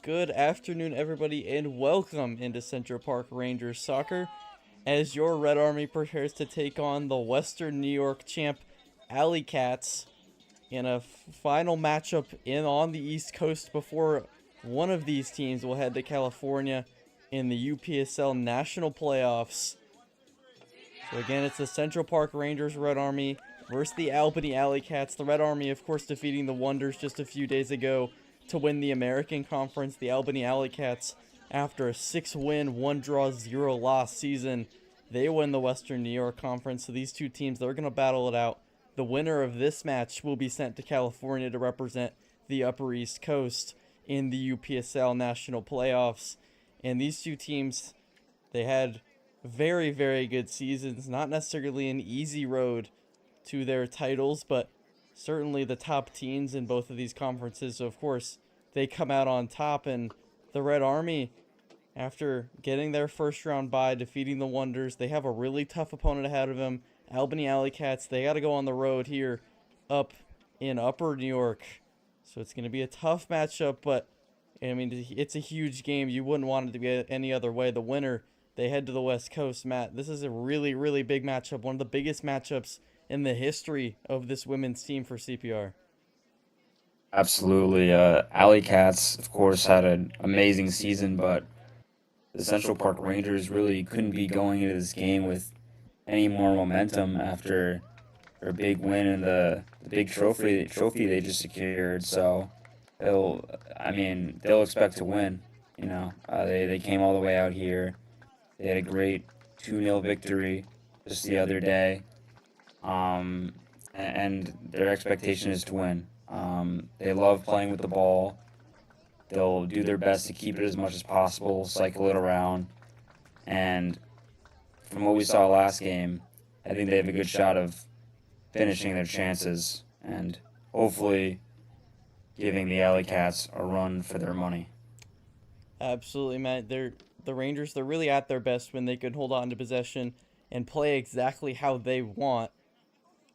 Good afternoon, everybody, and welcome into Central Park Rangers soccer as your Red Army prepares to take on the Western New York champ Alleycats in a final matchup in on the East Coast before one of these teams will head to California in the UPSL National Playoffs. So again, it's the Central Park Rangers Red Army versus the Albany Alleycats. The Red Army, of course, defeating the Wonders just a few days ago to win the American Conference. The Albany Alleycats, after a 6-win, 1-draw, 0-loss season, they win the Western New York Conference. So these two teams, they're going to battle it out. The winner of this match will be sent to California to represent the Upper East Coast in the UPSL National Playoffs. And these two teams, they had very, very good seasons. Not necessarily an easy road to their titles, but certainly the top teams in both of these conferences. So, of course, they come out on top. And the Red Army, after getting their first round bye, defeating the Wonders, they have a really tough opponent ahead of them. Albany Alleycats, they got to go on the road here up in Upper New York. So it's going to be a tough matchup, but I mean, it's a huge game. You wouldn't want it to be any other way. The winner, they head to the West Coast. Matt, this is a really, really big matchup. One of the biggest matchups in the history of this women's team for CPR. Absolutely. Alley Cats, of course, had an amazing season, but the Central Park Rangers really couldn't be going into this game with any more momentum after their big win and the big trophy they just secured. So they'll expect to win. They came all the way out here. They had a great 2-0 victory just the other day. And their expectation is to win. They love playing with the ball. They'll do their best to keep it as much as possible, cycle it around, and from what we saw last game, I think they have a good shot of finishing their chances and hopefully giving the Alley Cats a run for their money. Absolutely, Matt. The Rangers. They're really at their best when they can hold on to possession and play exactly how they want.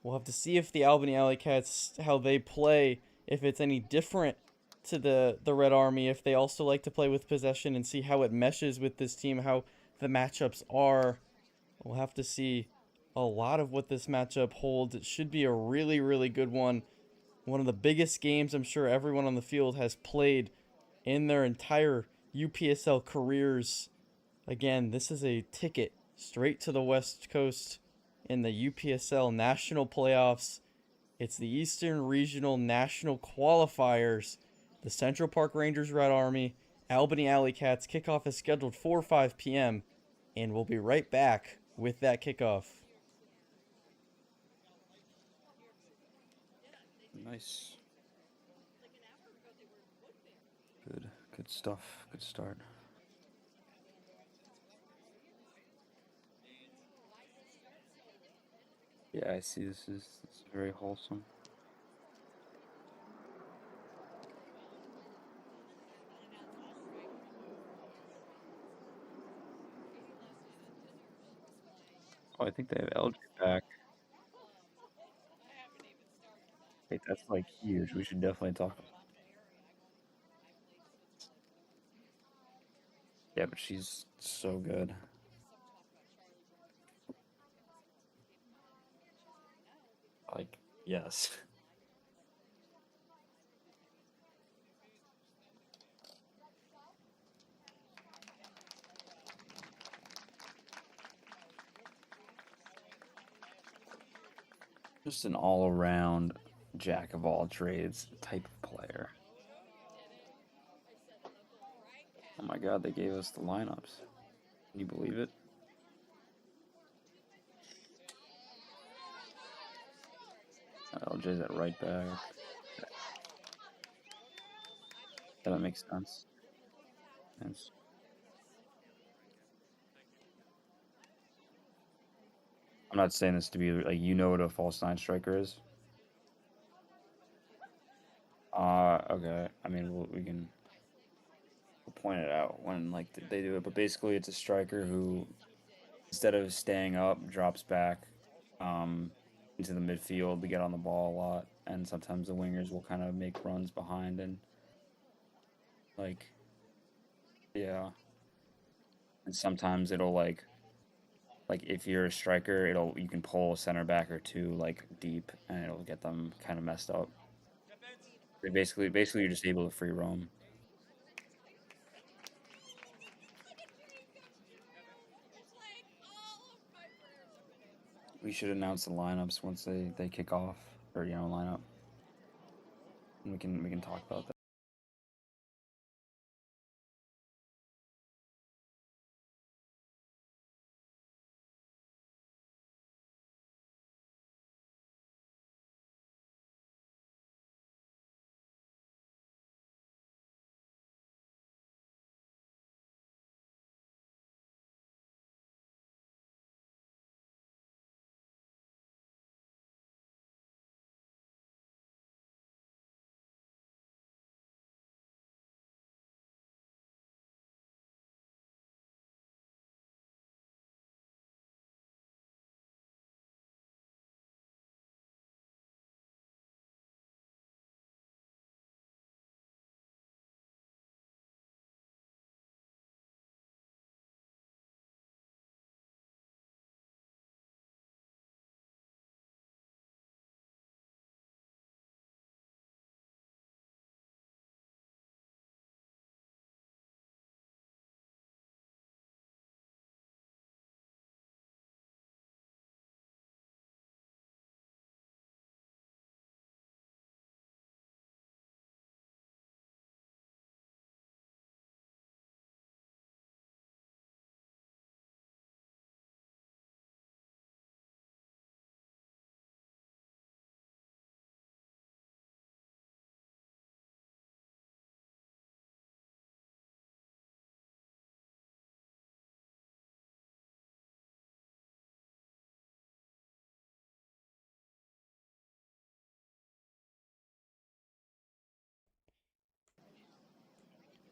We'll have to see if the Albany Alleycats how they play, if it's any different to the Red Army, if they also like to play with possession and see how it meshes with this team, how the matchups are. We'll have to see a lot of what this matchup holds. It should be a really, really good one. One of the biggest games I'm sure everyone on the field has played in their entire UPSL careers. Again, this is a ticket straight to the West Coast in the UPSL National Playoffs. It's the Eastern Regional National Qualifiers. The Central Park Rangers Red Army, Albany Alleycats. Kickoff is scheduled for 5 p.m. And we'll be right back with that kickoff. Nice. Good. Good stuff. Good start. Yeah, I see this is very wholesome. Oh, I think they have LG back. Wait, that's like huge. We should definitely talk. Yeah, but she's so good. Like, yes. Just an all-around jack of all trades type of player. Oh my god, they gave us the lineups. Can you believe it? LJ's at right back. Yeah, that makes sense. Yes. I'm not saying this to be like what a false nine striker is. Okay. I mean, we can we'll point it out when like they do it, but basically it's a striker who instead of staying up, drops back um, into the midfield to get on the ball a lot, and sometimes the wingers will kind of make runs behind and like Yeah. And sometimes it'll like if you're a striker, you can pull a center back or two like deep, and it'll get them kind of messed up. Basically you're just able to free roam. We should announce the lineups once they kick off, or line up. And we can talk about that.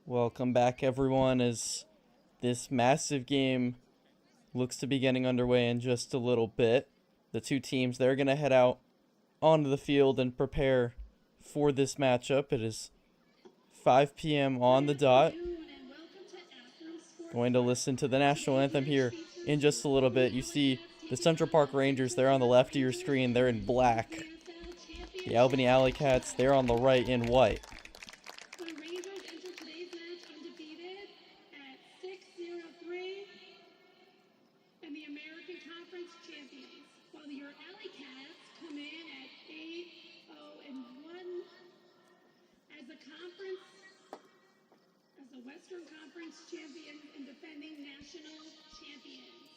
Welcome back, everyone, as this massive game looks to be getting underway in just a little bit. The two teams, they're going to head out onto the field and prepare for this matchup. It is 5 p.m. on the dot. Going to listen to the national anthem here in just a little bit. You see the Central Park Rangers, they're on the left of your screen. They're in black. The Albany Alleycats, they're on the right in white. And the American Conference champions, while your Alleycats come in at 8-0-1 as a conference, as the Western Conference champions and defending national champions.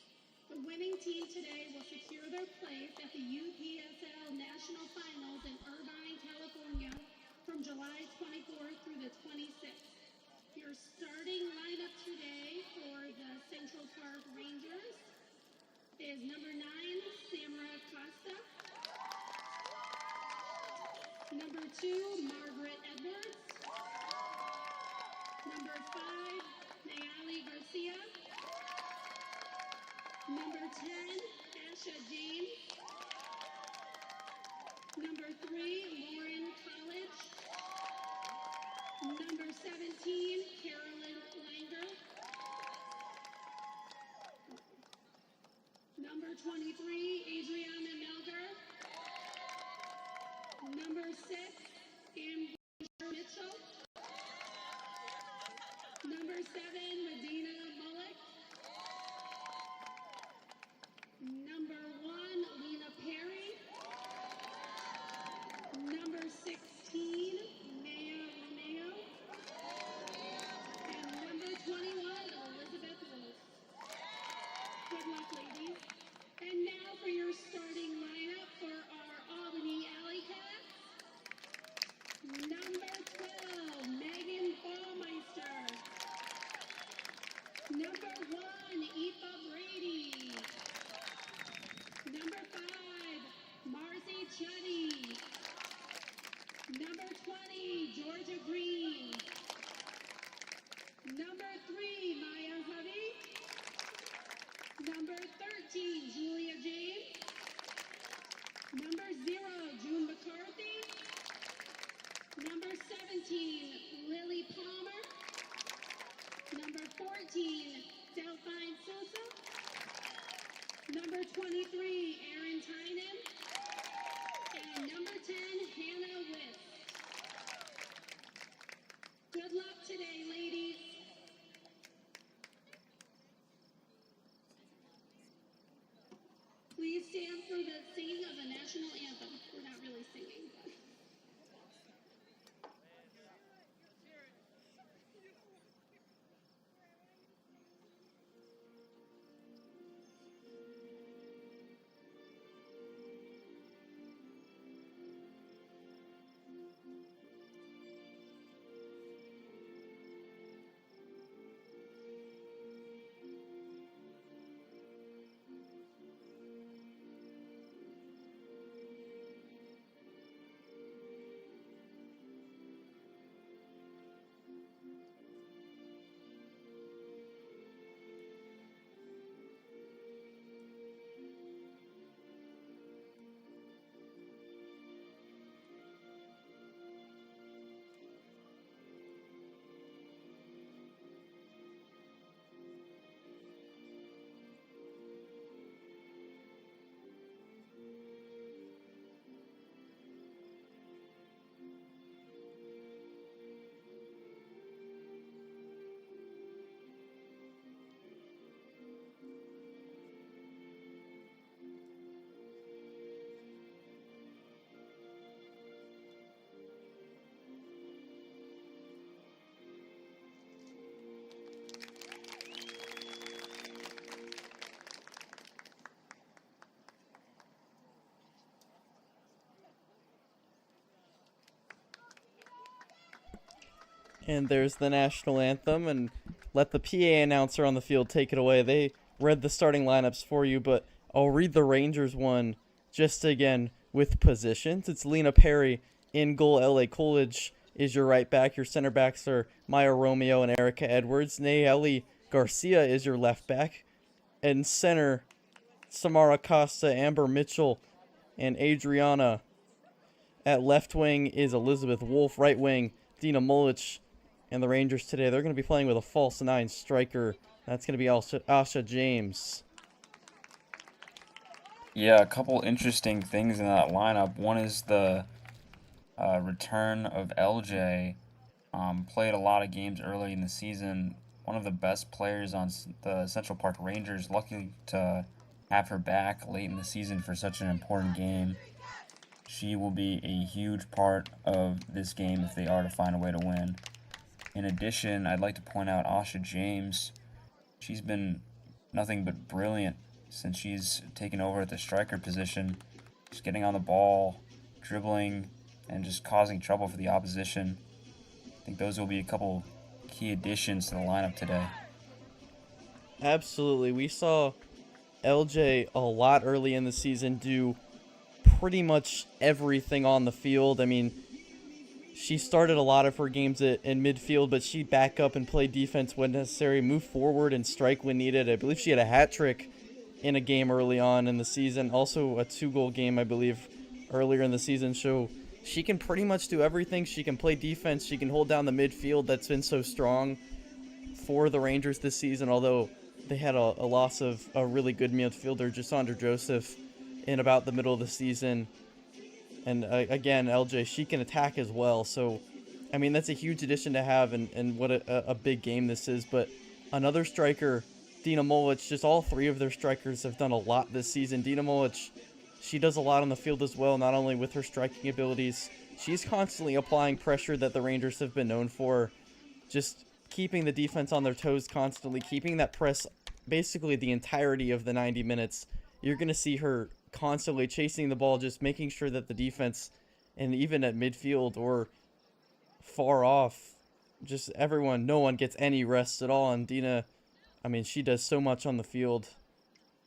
The winning team today will secure their place at the UPSL National Finals in Irvine, California from July 24th through the 26th. Your starting lineup today for the Central Park Rangers is number 9, Samara Costa. Number 2, Margaret Edwards. Number 5, Nayeli Garcia. Number 10, Asha James. Number 3, Lauren College. Number 17, Carolyn Langer. Number 23, Adriana Melgar. Number 6, Amber Mitchell. Number 7, Medina Mullick. Number 1, Lena Perry. Number 16, Maya Romeo. And number 21, Elizabeth Wolf. Good luck, ladies. And now for your starting lineup for our Albany Alleycats. Number 12, Megan Baumeister. Number 1, Aoife Brady. Number 5, Marcy Chuddy. Number 20, Georgia Green. Number 3, Maya Hubby. Number 13, Julia James. Number 0, June McCarthy. Number 17, Lily Palmer. Number 14, Delphine Sosa. Number 23, Erin Tynan. And number 10, Hannah Witt. Good luck today, ladies. Please stand for the singing of the national anthem. We're not really singing, but. And there's the national anthem, and let the PA announcer on the field take it away. They read the starting lineups for you, but I'll read the Rangers one just again with positions. It's Lena Perry in goal. LA Coolidge is your right back. Your center backs are Maya Romeo and Erica Edwards. Nayeli Garcia is your left back. And center, Samara Costa, Amber Mitchell, and Adriana. At left wing is Elizabeth Wolf. Right wing, Dina Mulich. And the Rangers today, they're going to be playing with a false 9 striker. That's going to be Asha James. Yeah, a couple interesting things in that lineup. One is the return of LJ. Played a lot of games early in the season. One of the best players on the Central Park Rangers. Lucky to have her back late in the season for such an important game. She will be a huge part of this game if they are to find a way to win. In addition, I'd like to point out Asha James. She's been nothing but brilliant since she's taken over at the striker position. Just getting on the ball, dribbling, and just causing trouble for the opposition. I think those will be a couple key additions to the lineup today. Absolutely. We saw LJ a lot early in the season do pretty much everything on the field. I mean, she started a lot of her games in midfield, but she'd back up and play defense when necessary, move forward and strike when needed. I believe she had a hat trick in a game early on in the season, also a 2-goal game, I believe, earlier in the season. So she can pretty much do everything. She can play defense. She can hold down the midfield that's been so strong for the Rangers this season, although they had a loss of a really good midfielder, Jasandra Joseph, in about the middle of the season. And again, LJ, she can attack as well. So, I mean, that's a huge addition to have, and what a big game this is. But another striker, Dina Mulich, just all three of their strikers have done a lot this season. Dina Mulich, she does a lot on the field as well, not only with her striking abilities. She's constantly applying pressure that the Rangers have been known for, just keeping the defense on their toes constantly, keeping that press basically the entirety of the 90 minutes. You're going to see her constantly chasing the ball, just making sure that the defense, and even at midfield or far off, just everyone, no one gets any rest at all. And Dina, I mean, she does so much on the field.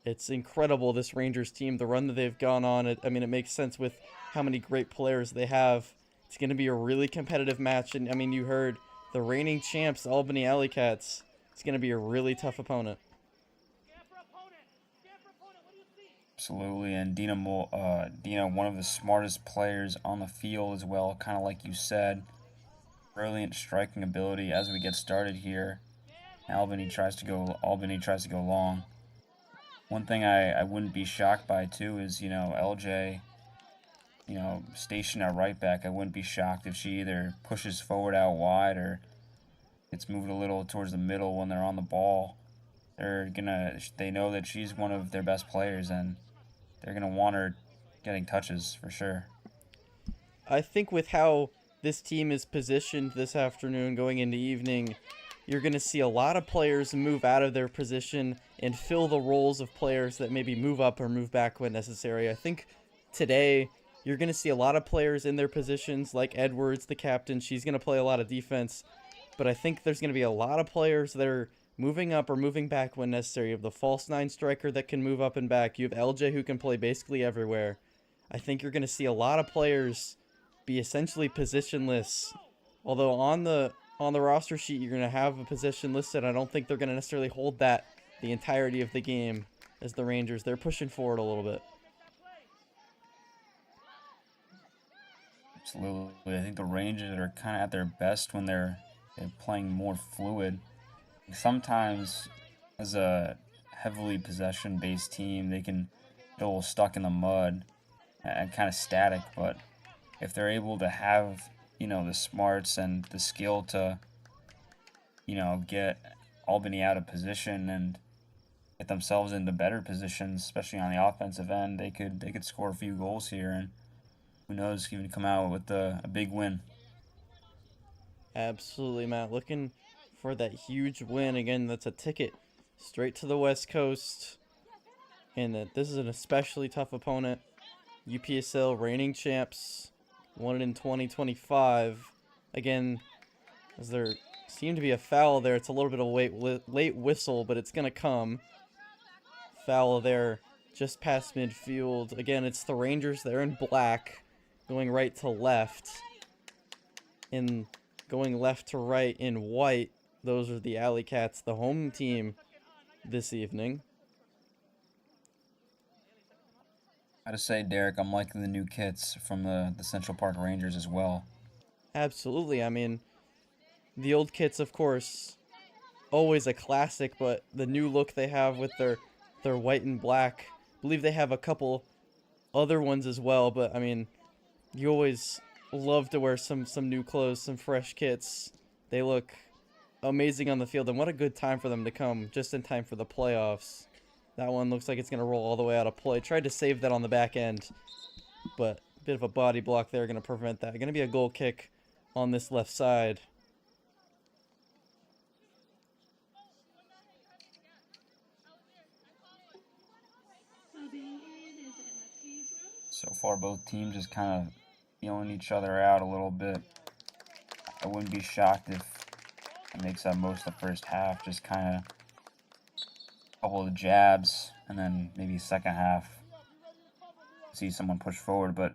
It's incredible, this Rangers team, the run that they've gone on. It makes sense with how many great players they have. It's going to be a really competitive match. And I mean, you heard the reigning champs, Albany Alleycats. It's going to be a really tough opponent. Absolutely, and Dina, one of the smartest players on the field as well, kind of like you said. Brilliant striking ability as we get started here. Albany tries to go long. One thing I wouldn't be shocked by too is, LJ, stationed at right back. I wouldn't be shocked if she either pushes forward out wide or gets moved a little towards the middle when they're on the ball. They know that she's one of their best players, and they're gonna want her getting touches for sure. I think with how this team is positioned this afternoon going into evening, you're going to see a lot of players move out of their position and fill the roles of players that maybe move up or move back when necessary. I think today you're going to see a lot of players in their positions, like Edwards, the captain. She's going to play a lot of defense. But I think there's going to be a lot of players that are moving up or moving back when necessary. You have the false nine striker that can move up and back. You have LJ who can play basically everywhere. I think you're going to see a lot of players be essentially positionless. Although on the roster sheet you're going to have a position listed, I don't think they're going to necessarily hold that the entirety of the game as the Rangers. They're pushing forward a little bit. Absolutely. I think the Rangers are kind of at their best when they're playing more fluid. Sometimes as a heavily possession-based team, they can get a little stuck in the mud and kind of static, but if they're able to have, the smarts and the skill to, get Albany out of position and get themselves into better positions, especially on the offensive end, they could score a few goals here, and who knows, even come out with a big win. Absolutely, Matt. Looking for that huge win. Again, that's a ticket straight to the West Coast. And that this is an especially tough opponent. UPSL reigning champs, won it in 2025. Again, as there seemed to be a foul there, it's a little bit of a late whistle, but it's going to come. Foul there just past midfield. Again, it's the Rangers. They're in black, going right to left. And going left to right in white, those are the Alleycats, the home team this evening. I gotta say, Derek, I'm liking the new kits from the Central Park Rangers as well. Absolutely. I mean, the old kits, of course, always a classic, but the new look they have with their white and black, I believe they have a couple other ones as well, but I mean, you always love to wear some new clothes, some fresh kits. They look amazing on the field, and what a good time for them to come just in time for the playoffs. That one looks like it's going to roll all the way out of play. Tried to save that on the back end, but a bit of a body block there going to prevent that. Going to be a goal kick on this left side. So far, both teams just kind of feeling each other out a little bit. I wouldn't be shocked if it makes up most of the first half, just kind of a couple of jabs, and then maybe second half see someone push forward. But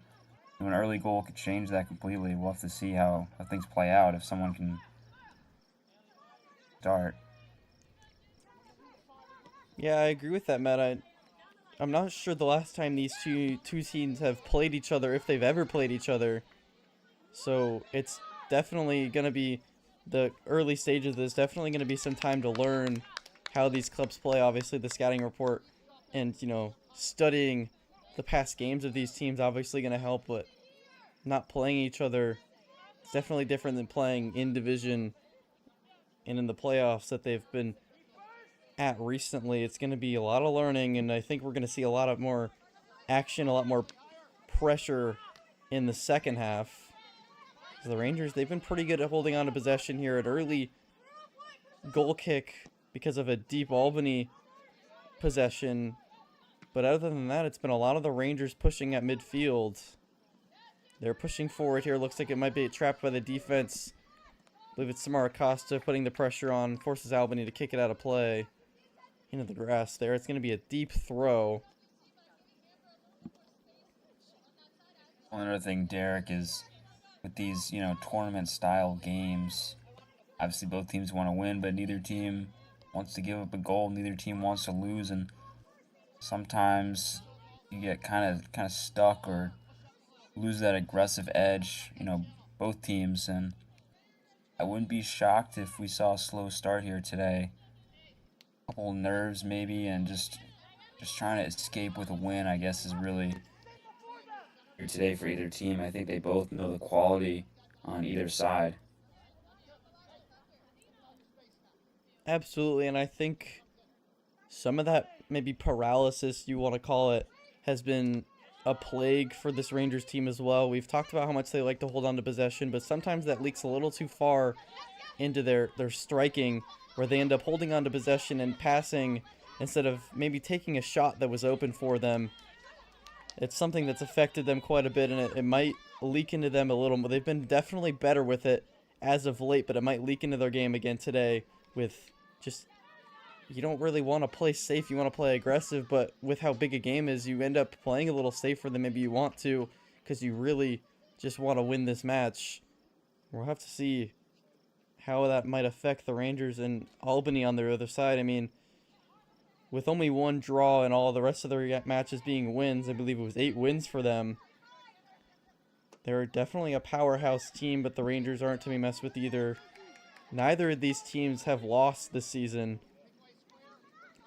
an early goal could change that completely. We'll have to see how things play out if someone can start. Yeah, I agree with that, Matt. I'm not sure the last time these two teams have played each other, if they've ever played each other. So it's definitely going to be the early stages of this. Definitely going to be some time to learn how these clubs play. Obviously, the scouting report and, studying the past games of these teams obviously going to help, but not playing each other is definitely different than playing in division and in the playoffs that they've been at recently. It's going to be a lot of learning, and I think we're going to see a lot of more action, a lot more pressure in the second half. The Rangers, they've been pretty good at holding on to possession here. At early goal kick because of a deep Albany possession. But other than that, it's been a lot of the Rangers pushing at midfield. They're pushing forward here. Looks like it might be trapped by the defense. I believe it's Samara Costa putting the pressure on. Forces Albany to kick it out of play. Into the grass there. It's going to be a deep throw. Another thing, Derek, is with these, tournament-style games, obviously both teams want to win, but neither team wants to give up a goal. Neither team wants to lose, and sometimes you get kind of stuck or lose that aggressive edge, both teams. And I wouldn't be shocked if we saw a slow start here today. couple nerves maybe, and just trying to escape with a win, I guess, is really here today for either team. I think they both know the quality on either side. Absolutely, and I think some of that maybe paralysis, you want to call it, has been a plague for this Rangers team as well. We've talked about how much they like to hold on to possession, but sometimes that leaks a little too far into their striking, where they end up holding on to possession and passing instead of maybe taking a shot that was open for them. It's something that's affected them quite a bit, and it might leak into them a little more. They've been definitely better with it as of late, but it might leak into their game again today with just, you don't really want to play safe, you want to play aggressive, but with how big a game is, you end up playing a little safer than maybe you want to, because you really just want to win this match. We'll have to see how that might affect the Rangers and Albany on their other side. I mean, with only one draw and all the rest of their matches being wins, I believe it was 8 wins for them. They're definitely a powerhouse team, but the Rangers aren't to be messed with either. Neither of these teams have lost this season.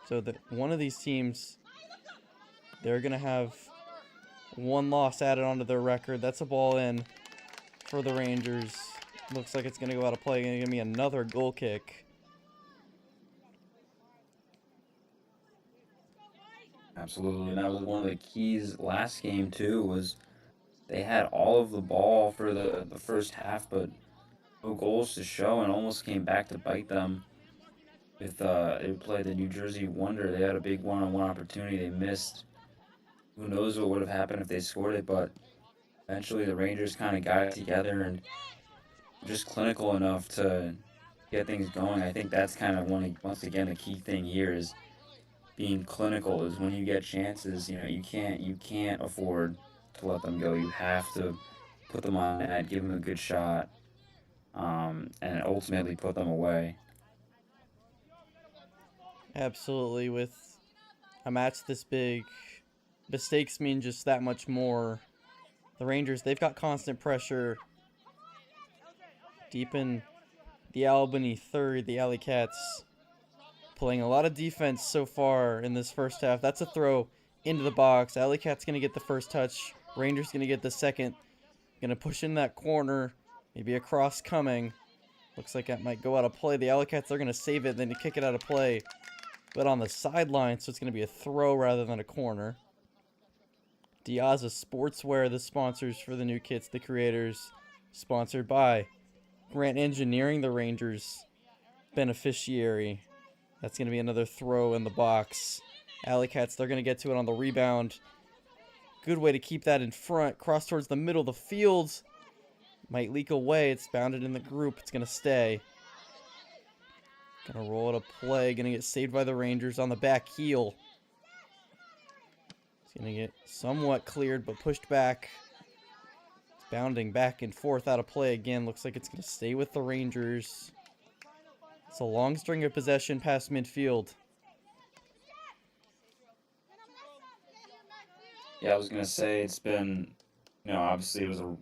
So that one of these teams, they're going to have one loss added onto their record. That's a ball in for the Rangers. Looks like it's going to go out of play. Going to be another goal kick. Absolutely, and that was one of the keys last game too, was they had all of the ball for the first half, but no goals to show, and almost came back to bite them. With they played the New Jersey Wonder, they had a big one-on-one opportunity they missed. Who knows what would have happened if they scored it, but eventually the Rangers kind of got it together and just clinical enough to get things going. I think that's kind of once again the key thing here is being clinical. Is when you get chances, you can't afford to let them go. You have to put them on net, give them a good shot, and ultimately put them away. Absolutely. With a match this big, mistakes mean just that much more. The Rangers, they've got constant pressure deep in the Albany third. The Alleycats playing a lot of defense so far in this first half. That's a throw into the box. Alleycats going to get the first touch. Rangers going to get the second. Going to push in that corner. Maybe a cross coming. Looks like that might go out of play. The Alleycats, they're going to save it, then to kick it out of play. But on the sideline, so it's going to be a throw rather than a corner. Diazza Sportswear, the sponsors for the new kits, the creators. Sponsored by Grant Engineering, the Rangers beneficiary. That's going to be another throw in the box. Alleycats, they're going to get to it on the rebound. Good way to keep that in front. Cross towards the middle of the field. Might leak away. It's bounded in the group. It's going to stay. Going to roll it a play. Going to get saved by the Rangers on the back heel. It's going to get somewhat cleared, but pushed back. It's bounding back and forth out of play again. Looks like it's going to stay with the Rangers. It's a long string of possession past midfield. Yeah, I was going to say it's been, obviously it was a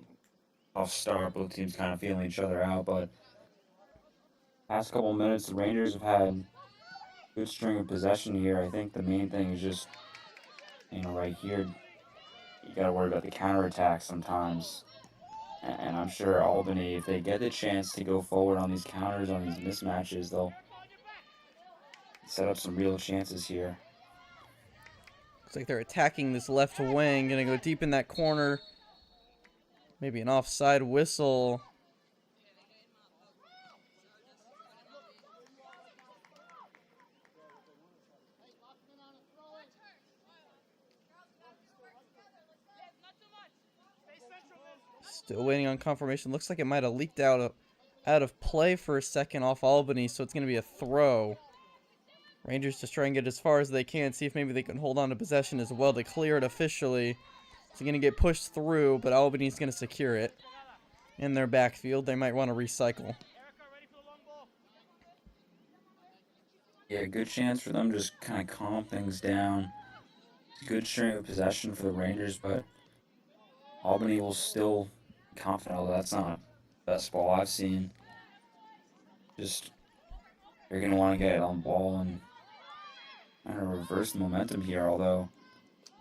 tough start. Both teams kind of feeling each other out, but past couple minutes, the Rangers have had a good string of possession here. I think the main thing is just, right here, you got to worry about the counterattack sometimes. And I'm sure Albany, if they get the chance to go forward on these counters, on these mismatches, they'll set up some real chances here. Looks like they're attacking this left wing. Gonna go deep in that corner. Maybe an offside whistle. Still waiting on confirmation. Looks like it might have leaked out of play for a second off Albany, so it's going to be a throw. Rangers just try and get as far as they can, see if maybe they can hold on to possession as well to clear it officially. It's going to get pushed through, but Albany's going to secure it. In their backfield, they might want to recycle. Yeah, good chance for them to just kind of calm things down. Good string of possession for the Rangers, but Albany will still be confident, although that's not the best ball I've seen. Just, you're going to want to get on the ball and Trying to reverse the momentum here, although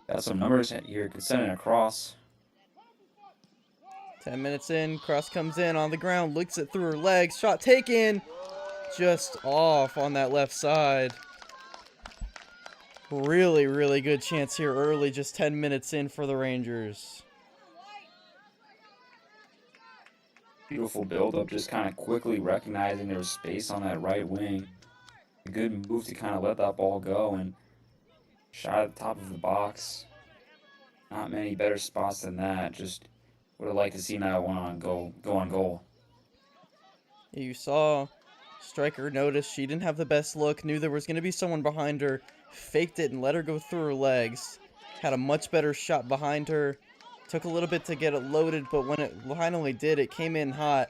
got some numbers here, could send it across. 10 minutes in, cross comes in on the ground, looks it through her legs, shot taken, just off on that left side. Really, really good chance here early, just 10 minutes in for the Rangers. Beautiful build-up, just kind of quickly recognizing there was space on that right wing. A good move to kind of let that ball go and shot at the top of the box. Not many better spots than that. Just would have liked to see that one go on goal. You saw striker noticed she didn't have the best look, knew there was going to be someone behind her, faked it and let her go through her legs. Had a much better shot behind her. Took a little bit to get it loaded, but when it finally did, it came in hot.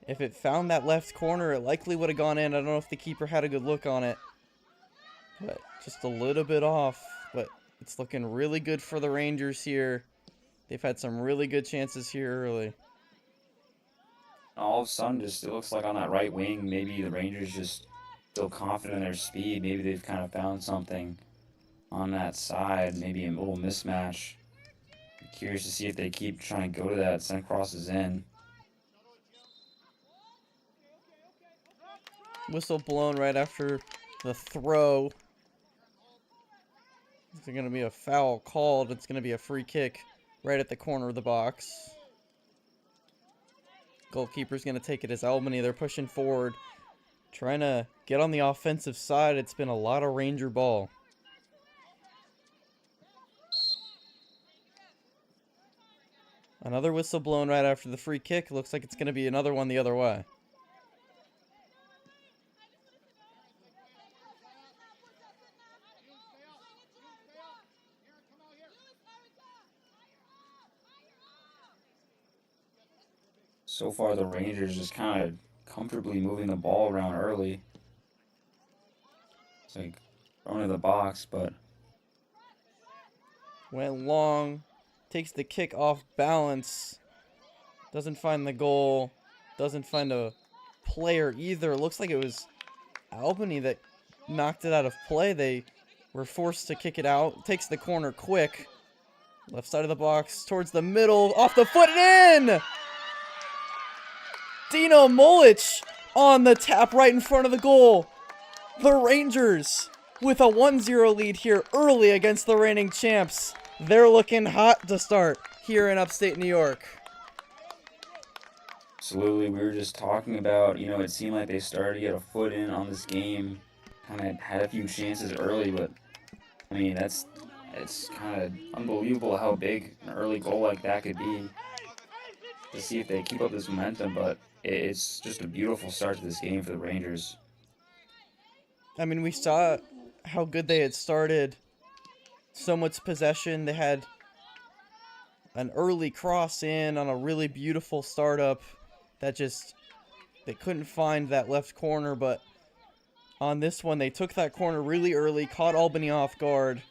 If it found that left corner, it likely would have gone in. I don't know if the keeper had a good look on it, but just a little bit off. But it's looking really good for the Rangers here. They've had some really good chances here early. All of a sudden, just it looks like on that right wing, maybe the Rangers just feel confident in their speed. Maybe they've kind of found something on that side, maybe a little mismatch. Curious to see if they keep trying to go to that. Send crosses in. Whistle blown right after the throw. It's going to be a foul called. It's going to be a free kick right at the corner of the box. Goalkeeper's going to take it as Albany. They're pushing forward, trying to get on the offensive side. It's been a lot of Ranger ball. Another whistle blown right after the free kick. Looks like it's going to be another one the other way. So far, the Rangers just kind of comfortably moving the ball around early. It's like throwing to the box, but Went long. Takes the kick off balance. Doesn't find the goal. Doesn't find a player either. Looks like it was Albany that knocked it out of play. They were forced to kick it out. Takes the corner quick. Left side of the box. Towards the middle. Off the foot and in! Dino Molich on the tap right in front of the goal. The Rangers with a 1-0 lead here early against the reigning champs. They're looking hot to start here in upstate New York. absolutely. We were just talking about, it seemed like they started to get a foot in on this game. Kind of had a few chances early, but, I mean, it's kind of unbelievable how big an early goal like that could be. To see if they keep up this momentum, but it's just a beautiful start to this game for the Rangers. I mean, we saw how good they had started. So much possession. They had an early cross in on a really beautiful startup that just, they couldn't find that left corner, but on this one, they took that corner really early, caught Albany off guard.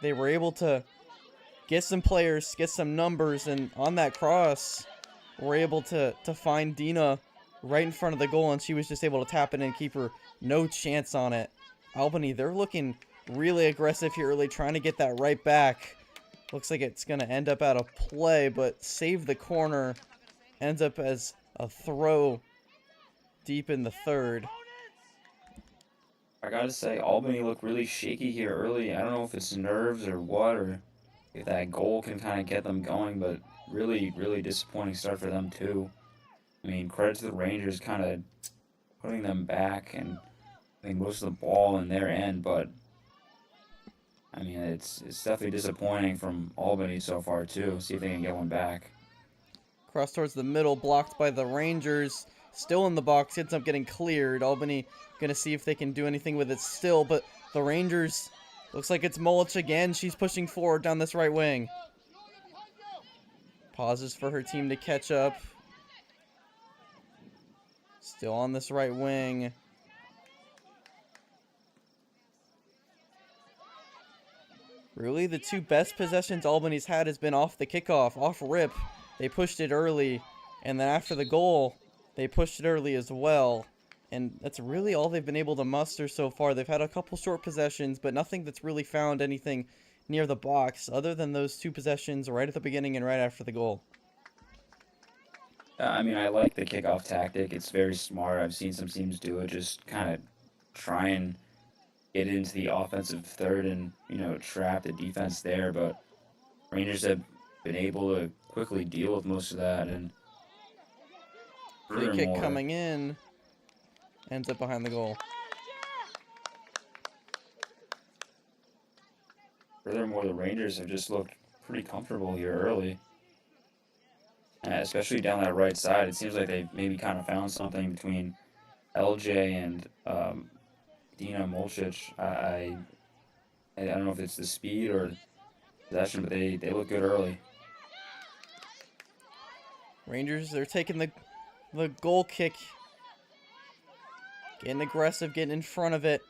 They were able to get some players, get some numbers, and on that cross, were able to find Dina right in front of the goal, and she was just able to tap it in, keep her no chance on it. Albany, they're looking really aggressive here early, trying to get that right back. Looks like it's going to end up out of play, but save the corner. Ends up as a throw deep in the third. I gotta say, Albany looked really shaky here early. I don't know if it's nerves or what, or if that goal can kind of get them going, but really, really disappointing start for them too. I mean, credit to the Rangers kind of putting them back and I think most of the ball in their end, but I mean, it's definitely disappointing from Albany so far too. See if they can get one back. Cross towards the middle, blocked by the Rangers. Still in the box, ends up getting cleared. Albany going to see if they can do anything with it still, but the Rangers, looks like it's Molich again. She's pushing forward down this right wing. Pauses for her team to catch up. Still on this right wing. Really, the two best possessions Albany's had has been off the kickoff, off rip. They pushed it early, and then after the goal, they pushed it early as well. And that's really all they've been able to muster so far. They've had a couple short possessions, but nothing that's really found anything near the box other than those 2 possessions right at the beginning and right after the goal. I mean, I like the kickoff tactic. It's very smart. I've seen some teams do it, just kind of try and get into the offensive third and, trap the defense there. But Rangers have been able to quickly deal with most of that. And Free kick coming in. Ends up behind the goal. Furthermore, the Rangers have just looked pretty comfortable here early. Especially down that right side. It seems like they've maybe kind of found something between LJ and Dina Molcic. I don't know if it's the speed or possession, but they look good early. Rangers, they're taking the goal kick. Getting aggressive, getting in front of it.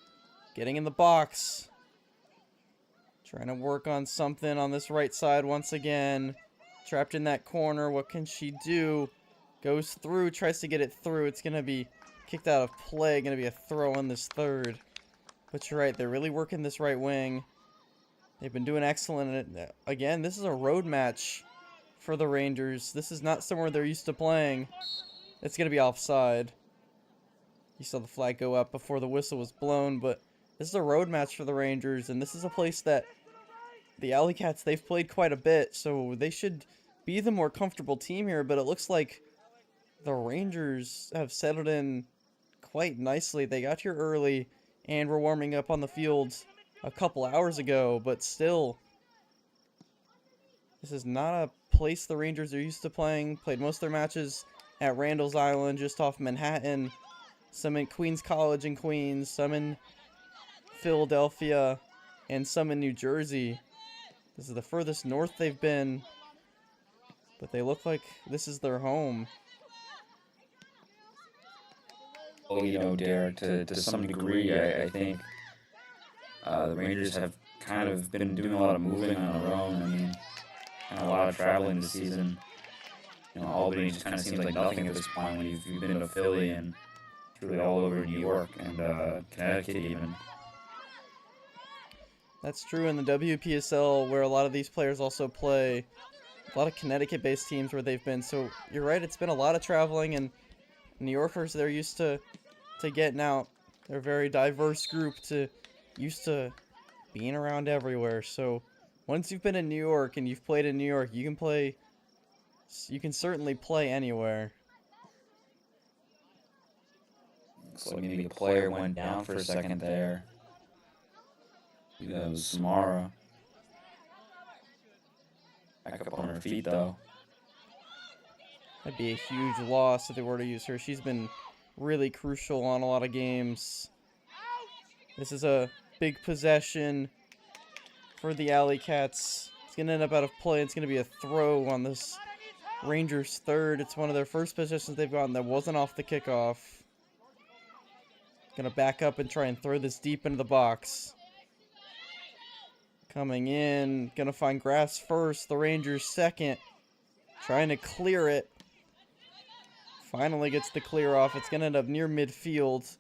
Getting in the box. Trying to work on something on this right side once again. Trapped in that corner. What can she do? Goes through, tries to get it through. It's going to be kicked out of play. Going to be a throw in this third. But you're right, they're really working this right wing. They've been doing excellent. Again, this is a road match for the Rangers. This is not somewhere they're used to playing. It's going to be offside. You saw the flag go up before the whistle was blown, but this is a road match for the Rangers, and this is a place that the Alleycats, they've played quite a bit, so they should be the more comfortable team here, but it looks like the Rangers have settled in quite nicely. They got here early and were warming up on the field a couple hours ago, but still, this is not a place the Rangers are used to playing. Played most of their matches at Randall's Island, just off Manhattan. Some in Queens College in Queens, some in Philadelphia, and some in New Jersey. This is the furthest north they've been, but they look like this is their home. Well, Derek, to some degree, I think the Rangers have kind of been doing a lot of moving on their own. I mean, kind of a lot of traveling this season. Albany just kind of seems like nothing at this point when you've been to Philly and really all over New York and Connecticut even. That's true in the WPSL, where a lot of these players also play. A lot of Connecticut-based teams where they've been. So you're right, it's been a lot of traveling, and New Yorkers, they're used to getting out. They're a very diverse group, used to being around everywhere. So once you've been in New York and you've played in New York, you can certainly play anywhere. So maybe a player went down for a second there. That was Samara. Back up on her feet, though. That'd be a huge loss if they were to use her. She's been really crucial on a lot of games. This is a big possession for the Alleycats. It's going to end up out of play. It's going to be a throw on this Rangers third. It's one of their first possessions they've gotten that wasn't off the kickoff. Gonna back up and try and throw this deep into the box. Coming in, gonna find grass first, the Rangers second. Trying to clear it. Finally gets the clear off. It's gonna end up near midfield.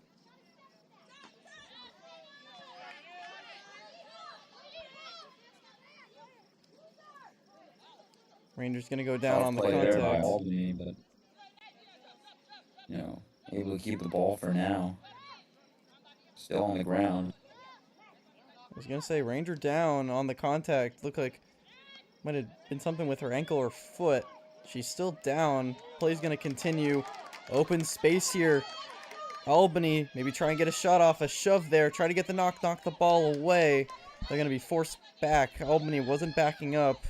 Rangers gonna go down on the contact. By Albany, but able to keep the ball for now. Still on the ground. I was gonna say Ranger down on the contact. Looked like might have been something with her ankle or foot. She's still down. Play's gonna continue. Open space here. Albany maybe try and get a shot off. A shove there. Try to get the knock the ball away. They're gonna be forced back. Albany wasn't backing up.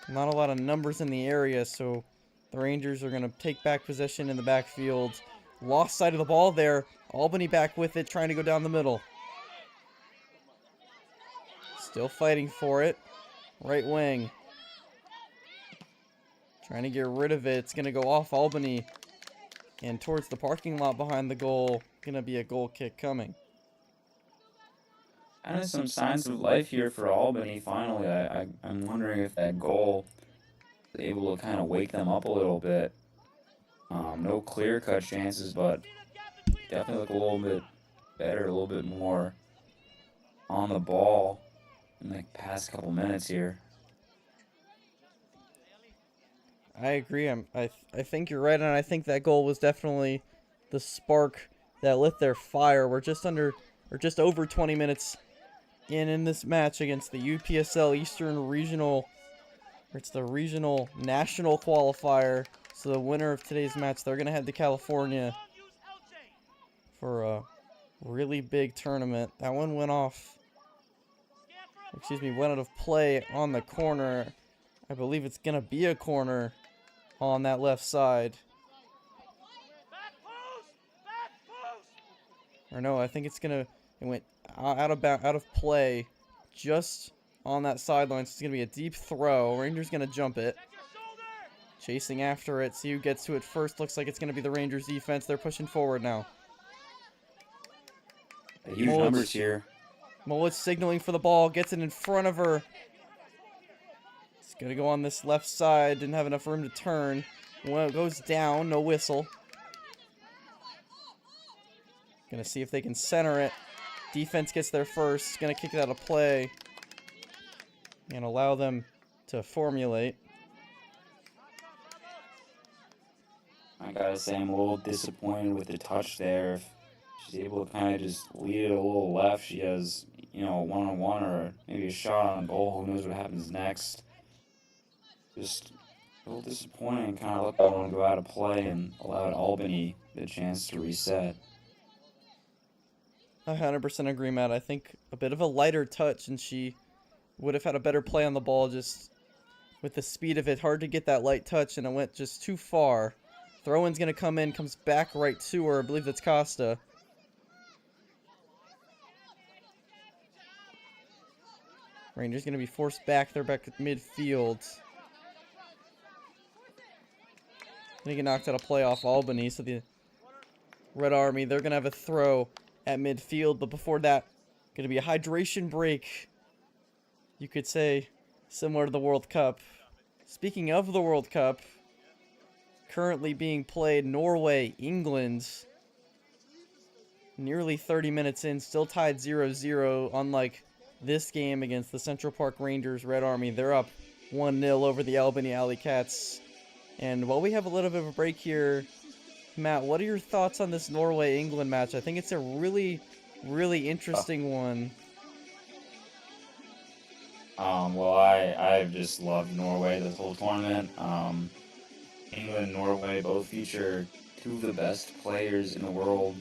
Not a lot of numbers in the area, so the Rangers are gonna take back possession in the backfield. Lost side of the ball there. Albany back with it, trying to go down the middle. Still fighting for it. Right wing. Trying to get rid of it. It's going to go off Albany and towards the parking lot behind the goal. Going to be a goal kick coming. Kind of some signs of life here for Albany finally. I'm wondering if that goal is able to kind of wake them up a little bit. No clear-cut chances, but definitely look a little bit better, a little bit more on the ball in the past couple minutes here. I agree. I think you're right, and I think that goal was definitely the spark that lit their fire. We're just over 20 minutes in this match against the UPSL Eastern Regional. It's the regional national qualifier. So the winner of today's match, they're gonna head to California for a really big tournament. That one went off. Excuse me, went out of play on the corner. I believe it's gonna be a corner on that left side. Or no, I think it's gonna. It went out of play, just on that sideline. So it's gonna be a deep throw. Rangers gonna jump it. Chasing after it. See who gets to it first. Looks like it's gonna be the Rangers defense. They're pushing forward now. Huge numbers here. Mullet's signaling for the ball. Gets it in front of her. It's gonna go on this left side. Didn't have enough room to turn. Well, it goes down. No whistle. Gonna see if they can center it. Defense gets there first. Gonna kick it out of play. And allow them to formulate. I gotta say, I'm a little disappointed with the touch there. If she's able to kind of just lead it a little left, she has, a one-on-one or maybe a shot on goal. Who knows what happens next? Just a little disappointing. Kind of let that one go out of play and allowed Albany the chance to reset. I 100% agree, Matt. I think a bit of a lighter touch, and she would have had a better play on the ball. Just with the speed of it, hard to get that light touch, and it went just too far. Throw-in's going to come in, comes back right to her. I believe that's Costa. Rangers going to be forced back. They're back at midfield. They get knocked out of play off Albany, so the Red Army, they're going to have a throw at midfield. But before that, going to be a hydration break. You could say similar to the World Cup. Speaking of the World Cup, currently being played Norway, England. Nearly 30 minutes in, still tied 0-0. Unlike this game against the Central Park Rangers, Red Army, they're up 1-0 over the Albany Alleycats. And while we have a little bit of a break here, Matt, what are your thoughts on this Norway-England match? I think it's a really, really interesting one. Well, I've just loved Norway this whole tournament. England and Norway both feature two of the best players in the world,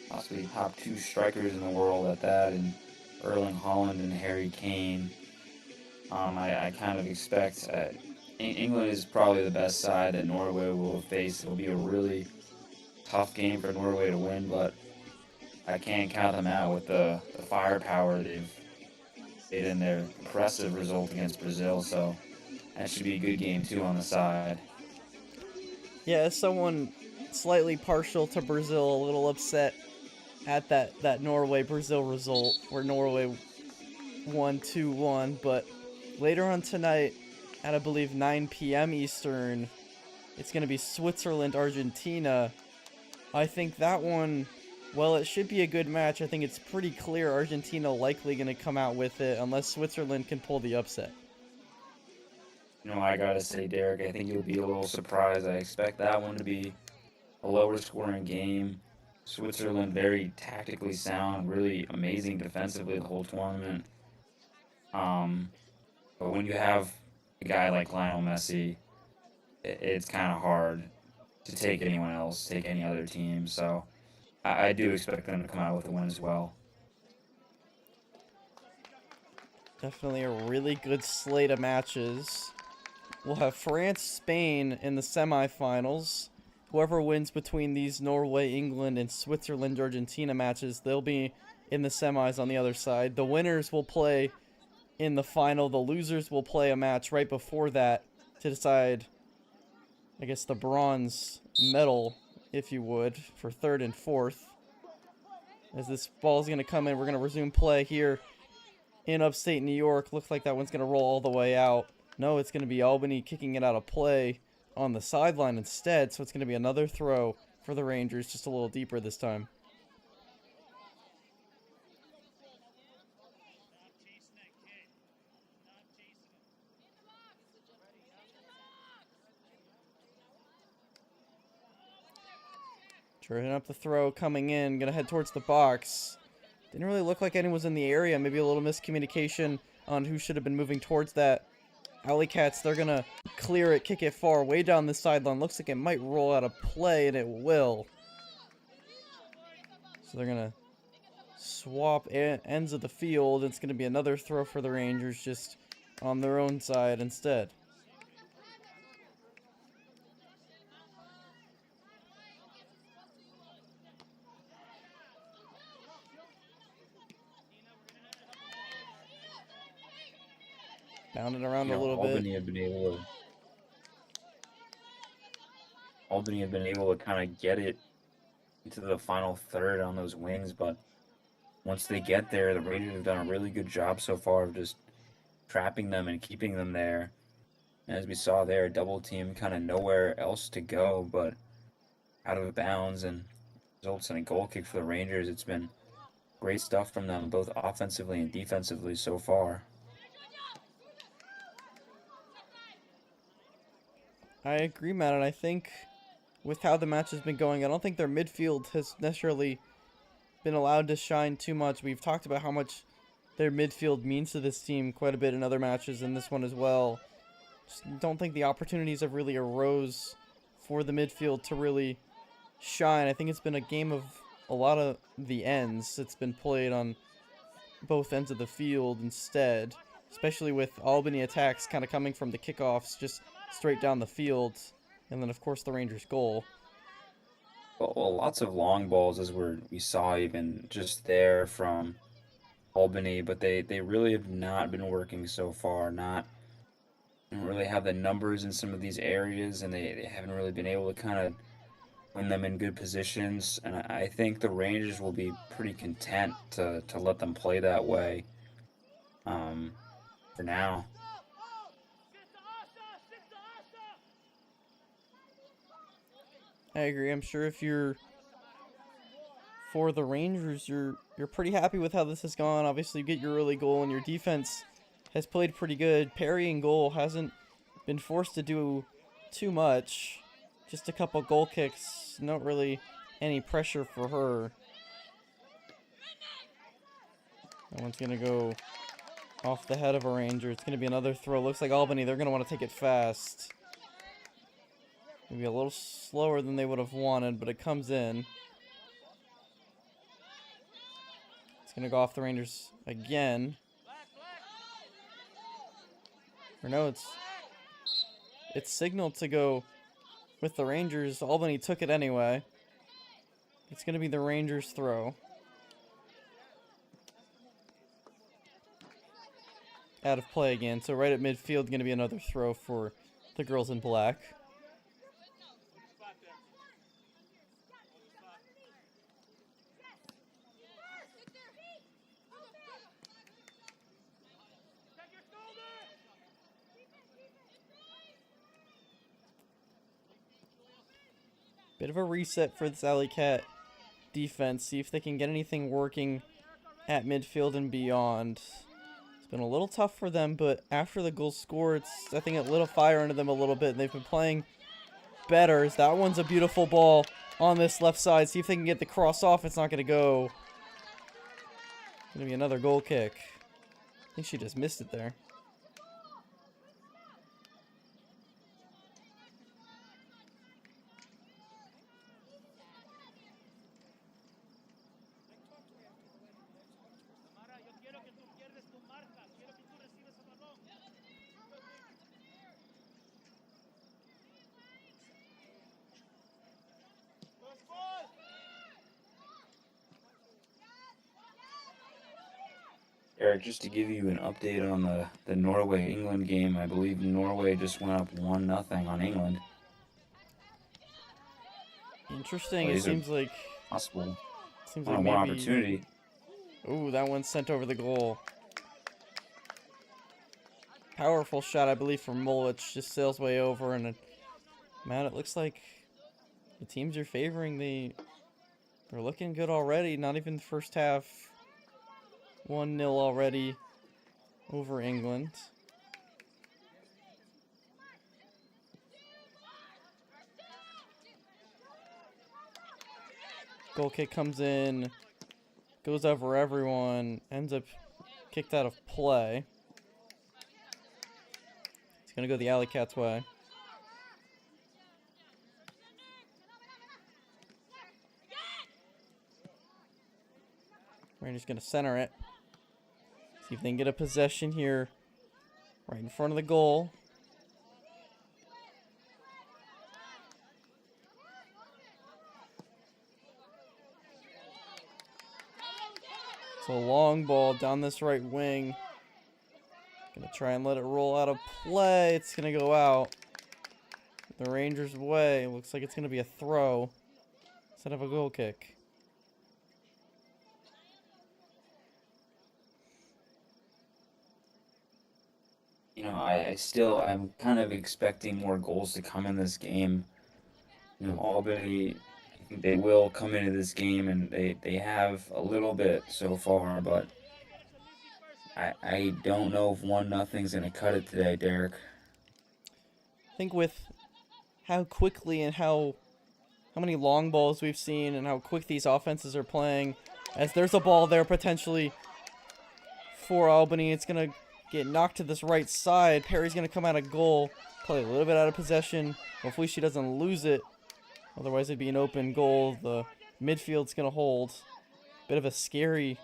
possibly top two strikers in the world at that, and Erling Haaland and Harry Kane. I kind of expect England is probably the best side that Norway will face. It'll be a really tough game for Norway to win, but I can't count them out with the firepower they've made in their impressive result against Brazil, so that should be a good game too on the side. Yeah, as someone slightly partial to Brazil, a little upset at that Norway-Brazil result, where Norway won 2-1, but later on tonight, at I believe 9 p.m. Eastern, it's going to be Switzerland-Argentina. I think that one, well, it should be a good match. I think it's pretty clear Argentina likely going to come out with it, unless Switzerland can pull the upset. I gotta say, Derek, I think you'll be a little surprised. I expect that one to be a lower scoring game. Switzerland very tactically sound, really amazing defensively the whole tournament. But when you have a guy like Lionel Messi, it's kind of hard to take anyone else, take any other team. So I do expect them to come out with a win as well. Definitely a really good slate of matches. We'll have France-Spain in the semifinals. Whoever wins between these Norway, England, and Switzerland-Argentina matches, they'll be in the semis on the other side. The winners will play in the final. The losers will play a match right before that to decide, I guess, the bronze medal, if you would, for third and fourth. As this ball is going to come in, we're going to resume play here in upstate New York. Looks like that one's going to roll all the way out. No, it's going to be Albany kicking it out of play on the sideline instead, so it's going to be another throw for the Rangers, just a little deeper this time. Turning up the throw, coming in, gonna head towards the box. Didn't really look like anyone was in the area. Maybe a little miscommunication on who should have been moving towards that. Alleycats, they're gonna clear it, kick it far, way down the sideline. Looks like it might roll out of play, and it will. So they're gonna swap ends of the field. It's gonna be another throw for the Rangers, just on their own side instead. Bounding around a little Albany bit. Albany have been able to kind of get it into the final third on those wings, but once they get there, the Rangers have done a really good job so far of just trapping them and keeping them there. And as we saw there, double team kind of nowhere else to go but out of bounds, and results in a goal kick for the Rangers. It's been great stuff from them, both offensively and defensively so far. I agree, Matt, and I think with how the match has been going, I don't think their midfield has necessarily been allowed to shine too much. We've talked about how much their midfield means to this team quite a bit in other matches, and this one as well. Just don't think the opportunities have really arose for the midfield to really shine. I think it's been a game of a lot of the ends. It's been played on both ends of the field instead, especially with Albany attacks kind of coming from the kickoffs, just straight down the field, and then of course the Rangers' goal. Well, lots of long balls as we saw even just there from Albany, but they really have not been working so far. Don't really have the numbers in some of these areas, and they haven't really been able to kind of win them in good positions. And I think the Rangers will be pretty content to let them play that way for now. I agree. I'm sure if you're for the Rangers, you're pretty happy with how this has gone. Obviously, you get your early goal, and your defense has played pretty good. Parrying goal hasn't been forced to do too much. Just a couple goal kicks. Not really any pressure for her. That one's going to go off the head of a Ranger. It's going to be another throw. Looks like Albany, they're going to want to take it fast. Maybe a little slower than they would have wanted, but it comes in. It's going to go off the Rangers again. Or no, it's signaled to go with the Rangers. Albany took it anyway. It's going to be the Rangers' throw. Out of play again. So right at midfield, going to be another throw for the girls in black. Bit of a reset for this Alleycat defense. See if they can get anything working at midfield and beyond. It's been a little tough for them, but after the goal scored, I think it lit a fire under them a little bit, and they've been playing better. That one's a beautiful ball on this left side. See if they can get the cross off. It's not going to go. Going to be another goal kick. I think she just missed it there. Eric, just to give you an update on the Norway-England game, I believe Norway just went up 1-0 on England. Interesting. It seems like possible. Seems One like maybe opportunity. Ooh, that one's sent over the goal. Powerful shot, I believe, from Mulwich. Just sails way over, and man, it looks like the teams you're favoring, they're looking good already. Not even the first half. 1-0 already over England. Goal kick comes in, goes over everyone, ends up kicked out of play. It's going to go the Alleycats' way. Rangers going to center it. See if they can get a possession here right in front of the goal. It's a long ball down this right wing. Gonna try and let it roll out of play. It's gonna go out the Rangers' way. Looks like it's gonna be a throw instead of a goal kick. You know, I'm kind of expecting more goals to come in this game. You know, Albany, I think they will come into this game, and they have a little bit so far, but I don't know if 1-0's going to cut it today, Derek. I think with how quickly and how many long balls we've seen and how quick these offenses are playing, as there's a ball there potentially for Albany, it's going to get knocked to this right side. Perry's going to come out of goal, play a little bit out of possession. Hopefully she doesn't lose it. Otherwise it'd be an open goal. The midfield's going to hold. Bit of a scary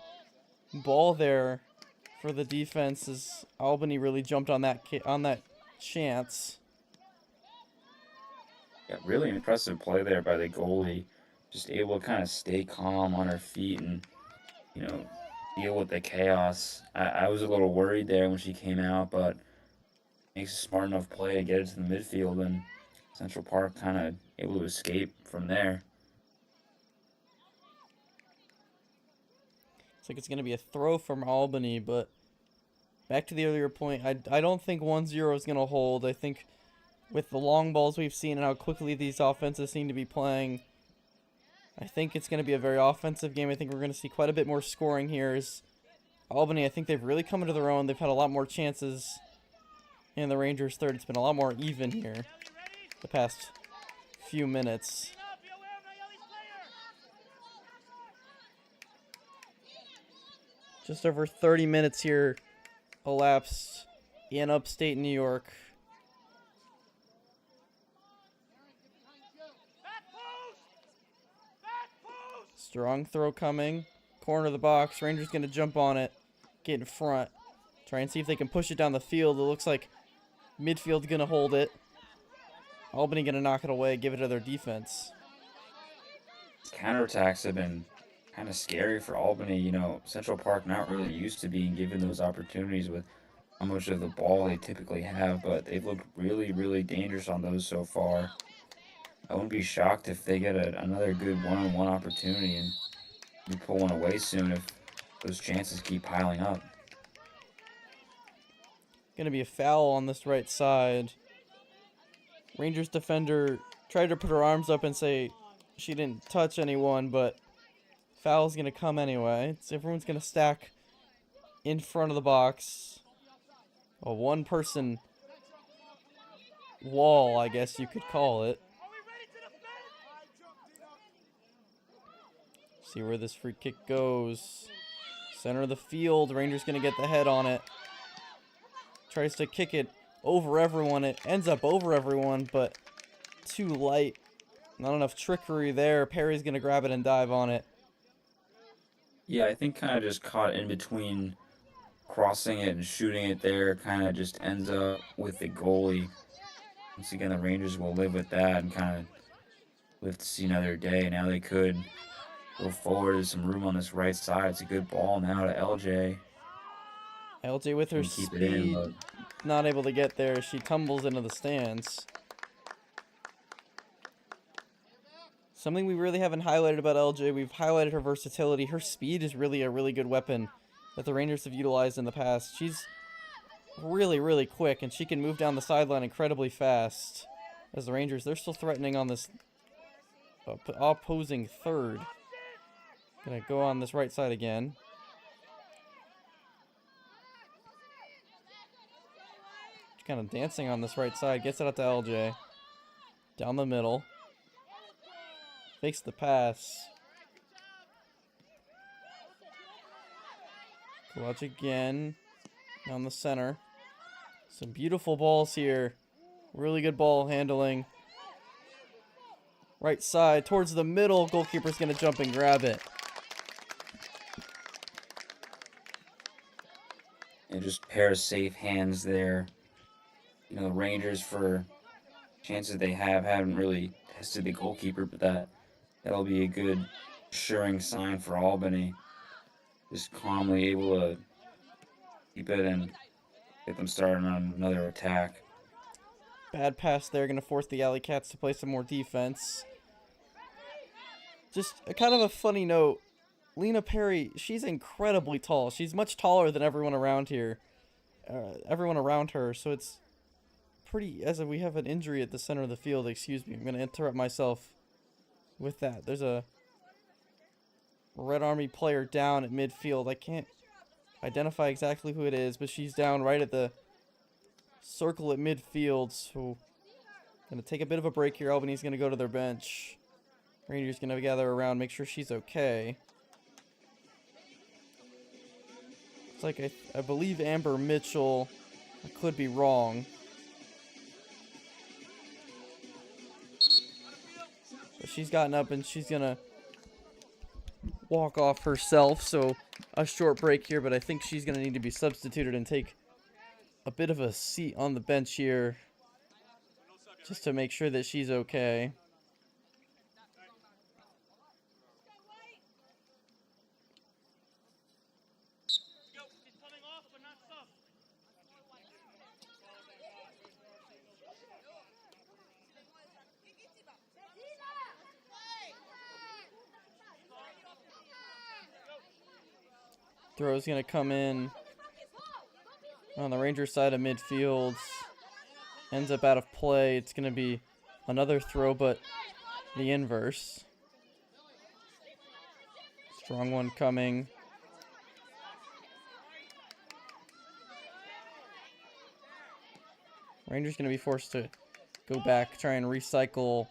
ball there for the defense as Albany really jumped on that chance. Yeah, really impressive play there by the goalie. Just able to kind of stay calm on her feet and, you know, deal with the chaos. I was a little worried there when she came out, but makes a smart enough play to get it to the midfield, and Central Park kind of able to escape from there. Looks like it's going to be a throw from Albany, but back to the earlier point, I don't think 1-0 is going to hold. I think with the long balls we've seen and how quickly these offenses seem to be playing, I think it's going to be a very offensive game. I think we're going to see quite a bit more scoring here. As Albany, I think they've really come into their own. They've had a lot more chances in the Rangers' third. It's been a lot more even here the past few minutes. Just over 30 minutes here elapsed in upstate New York. Strong throw coming. Corner of the box. Rangers going to jump on it. Get in front. Try and see if they can push it down the field. It looks like midfield's going to hold it. Albany going to knock it away. Give it to their defense. Counterattacks have been kind of scary for Albany. You know, Central Park not really used to being given those opportunities with how much of the ball they typically have, but they've looked really, really dangerous on those so far. I wouldn't be shocked if they get another good one-on-one opportunity and we pull one away soon if those chances keep piling up. Going to be a foul on this right side. Rangers defender tried to put her arms up and say she didn't touch anyone, but foul's going to come anyway. Everyone's going to stack in front of the box. A one-person wall, I guess you could call it. See where this free kick goes. Center of the field. Rangers going to get the head on it. Tries to kick it over everyone. It ends up over everyone, but too light. Not enough trickery there. Perry's going to grab it and dive on it. Yeah, I think kind of just caught in between crossing it and shooting it there. Kind of just ends up with the goalie. Once again, the Rangers will live with that and kind of live to see another day. Now they could go forward. There's some room on this right side. It's a good ball now to LJ. LJ with her speed, not able to get there. She tumbles into the stands. Something we really haven't highlighted about LJ, we've highlighted her versatility. Her speed is really a really good weapon that the Rangers have utilized in the past. She's really, really quick, and she can move down the sideline incredibly fast. As the Rangers, they're still threatening on this opposing third. Gonna go on this right side again. Kind of dancing on this right side. Gets it out to LJ. Down the middle. Fakes the pass. Clutch again. Down the center. Some beautiful balls here. Really good ball handling. Right side towards the middle. Goalkeeper's going to jump and grab it. And just pair of safe hands there. You know, the Rangers, for chances they haven't really tested the goalkeeper, but that'll be a good assuring sign for Albany. Just calmly able to keep it and get them started on another attack. Bad pass there, going to force the Alleycats to play some more defense. Just a kind of a funny note. Lena Perry, she's incredibly tall. She's much taller than everyone around here. Everyone around her, so it's pretty, as if we have an injury at the center of the field. Excuse me, I'm going to interrupt myself with that. There's a Red Army player down at midfield. I can't identify exactly who it is, but she's down right at the circle at midfield. So going to take a bit of a break here. Albany's going to go to their bench. Rangers going to gather around, make sure she's okay. It's like I believe Amber Mitchell. I could be wrong. But she's gotten up and she's going to walk off herself. So a short break here, but I think she's going to need to be substituted and take a bit of a seat on the bench here just to make sure that she's okay. Throw's going to come in on the Rangers side of midfield. Ends up out of play. It's going to be another throw, but the inverse. Strong one coming. Rangers going to be forced to go back, try and recycle.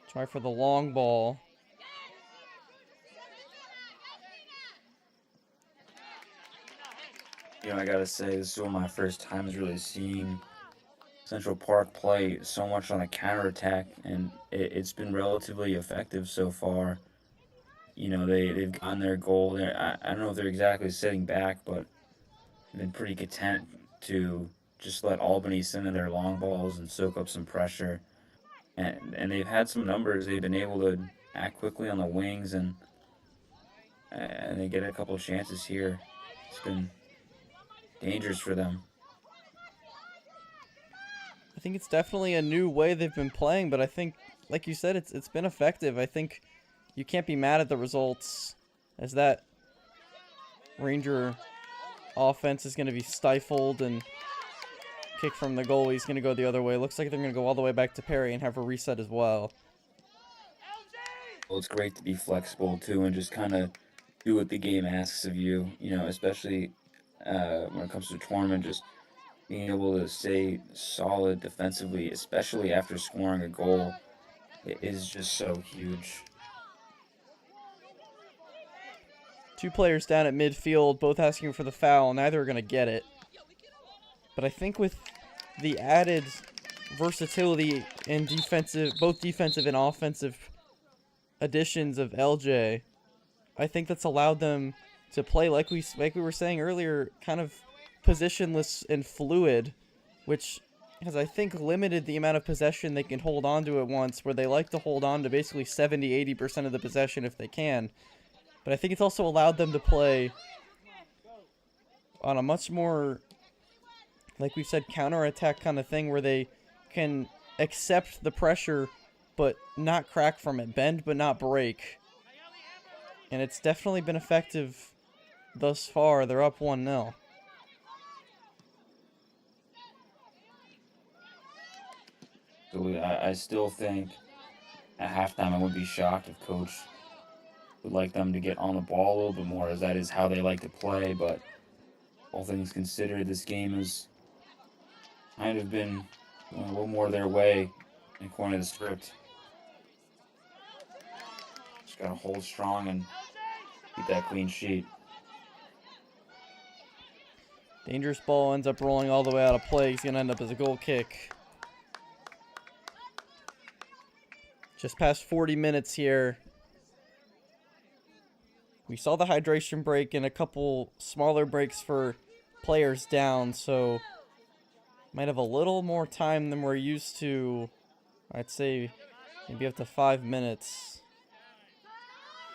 Try for the long ball. You know, I gotta say, this is one of my first times really seeing Central Park play so much on the counterattack, and it's been relatively effective so far. You know, they've gotten their goal. I don't know if they're exactly sitting back, but they've been pretty content to just let Albany send in their long balls and soak up some pressure. And they've had some numbers. They've been able to act quickly on the wings, and they get a couple of chances here. It's been dangerous for them. I think it's definitely a new way they've been playing, but I think, like you said, it's been effective. I think you can't be mad at the results, as that Ranger offense is going to be stifled, and kick from the goalie is going to go the other way. Looks like they're going to go all the way back to Perry and have her reset as well. Well, it's great to be flexible too and just kind of do what the game asks of you. You know, especially when it comes to a tournament, just being able to stay solid defensively, especially after scoring a goal, it is just so huge. Two players down at midfield, both asking for the foul. Neither are going to get it. But I think with the added versatility in both defensive and offensive additions of LJ, I think that's allowed them to play like we were saying earlier, kind of positionless and fluid, which has, I think, limited the amount of possession they can hold on to at once, where they like to hold on to basically 70-80% of the possession if they can. But I think it's also allowed them to play on a much more, like we've said, counter-attack kind of thing, where they can accept the pressure but not crack from it, bend but not break. And it's definitely been effective thus far. They're up 1-0. So I still think at halftime, I wouldn't be shocked if Coach would like them to get on the ball a little bit more, as that is how they like to play. But all things considered, this game has kind of been going a little more their way according to the script. Just got to hold strong and keep that clean sheet. Dangerous ball ends up rolling all the way out of play. He's going to end up as a goal kick. Just past 40 minutes here. We saw the hydration break and a couple smaller breaks for players down, so might have a little more time than we're used to. I'd say maybe up to 5 minutes.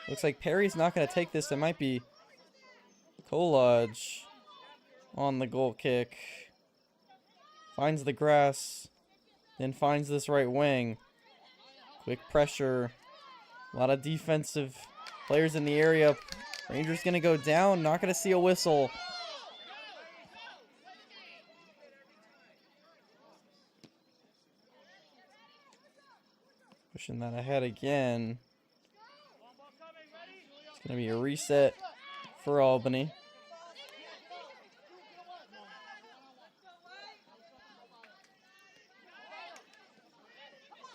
Looks like Perry's not going to take this. It might be Colonie on the goal kick. Finds the grass, then finds this right wing. Quick pressure. A lot of defensive players in the area. Rangers going to go down. Not going to see a whistle. Pushing that ahead again. It's going to be a reset for Albany.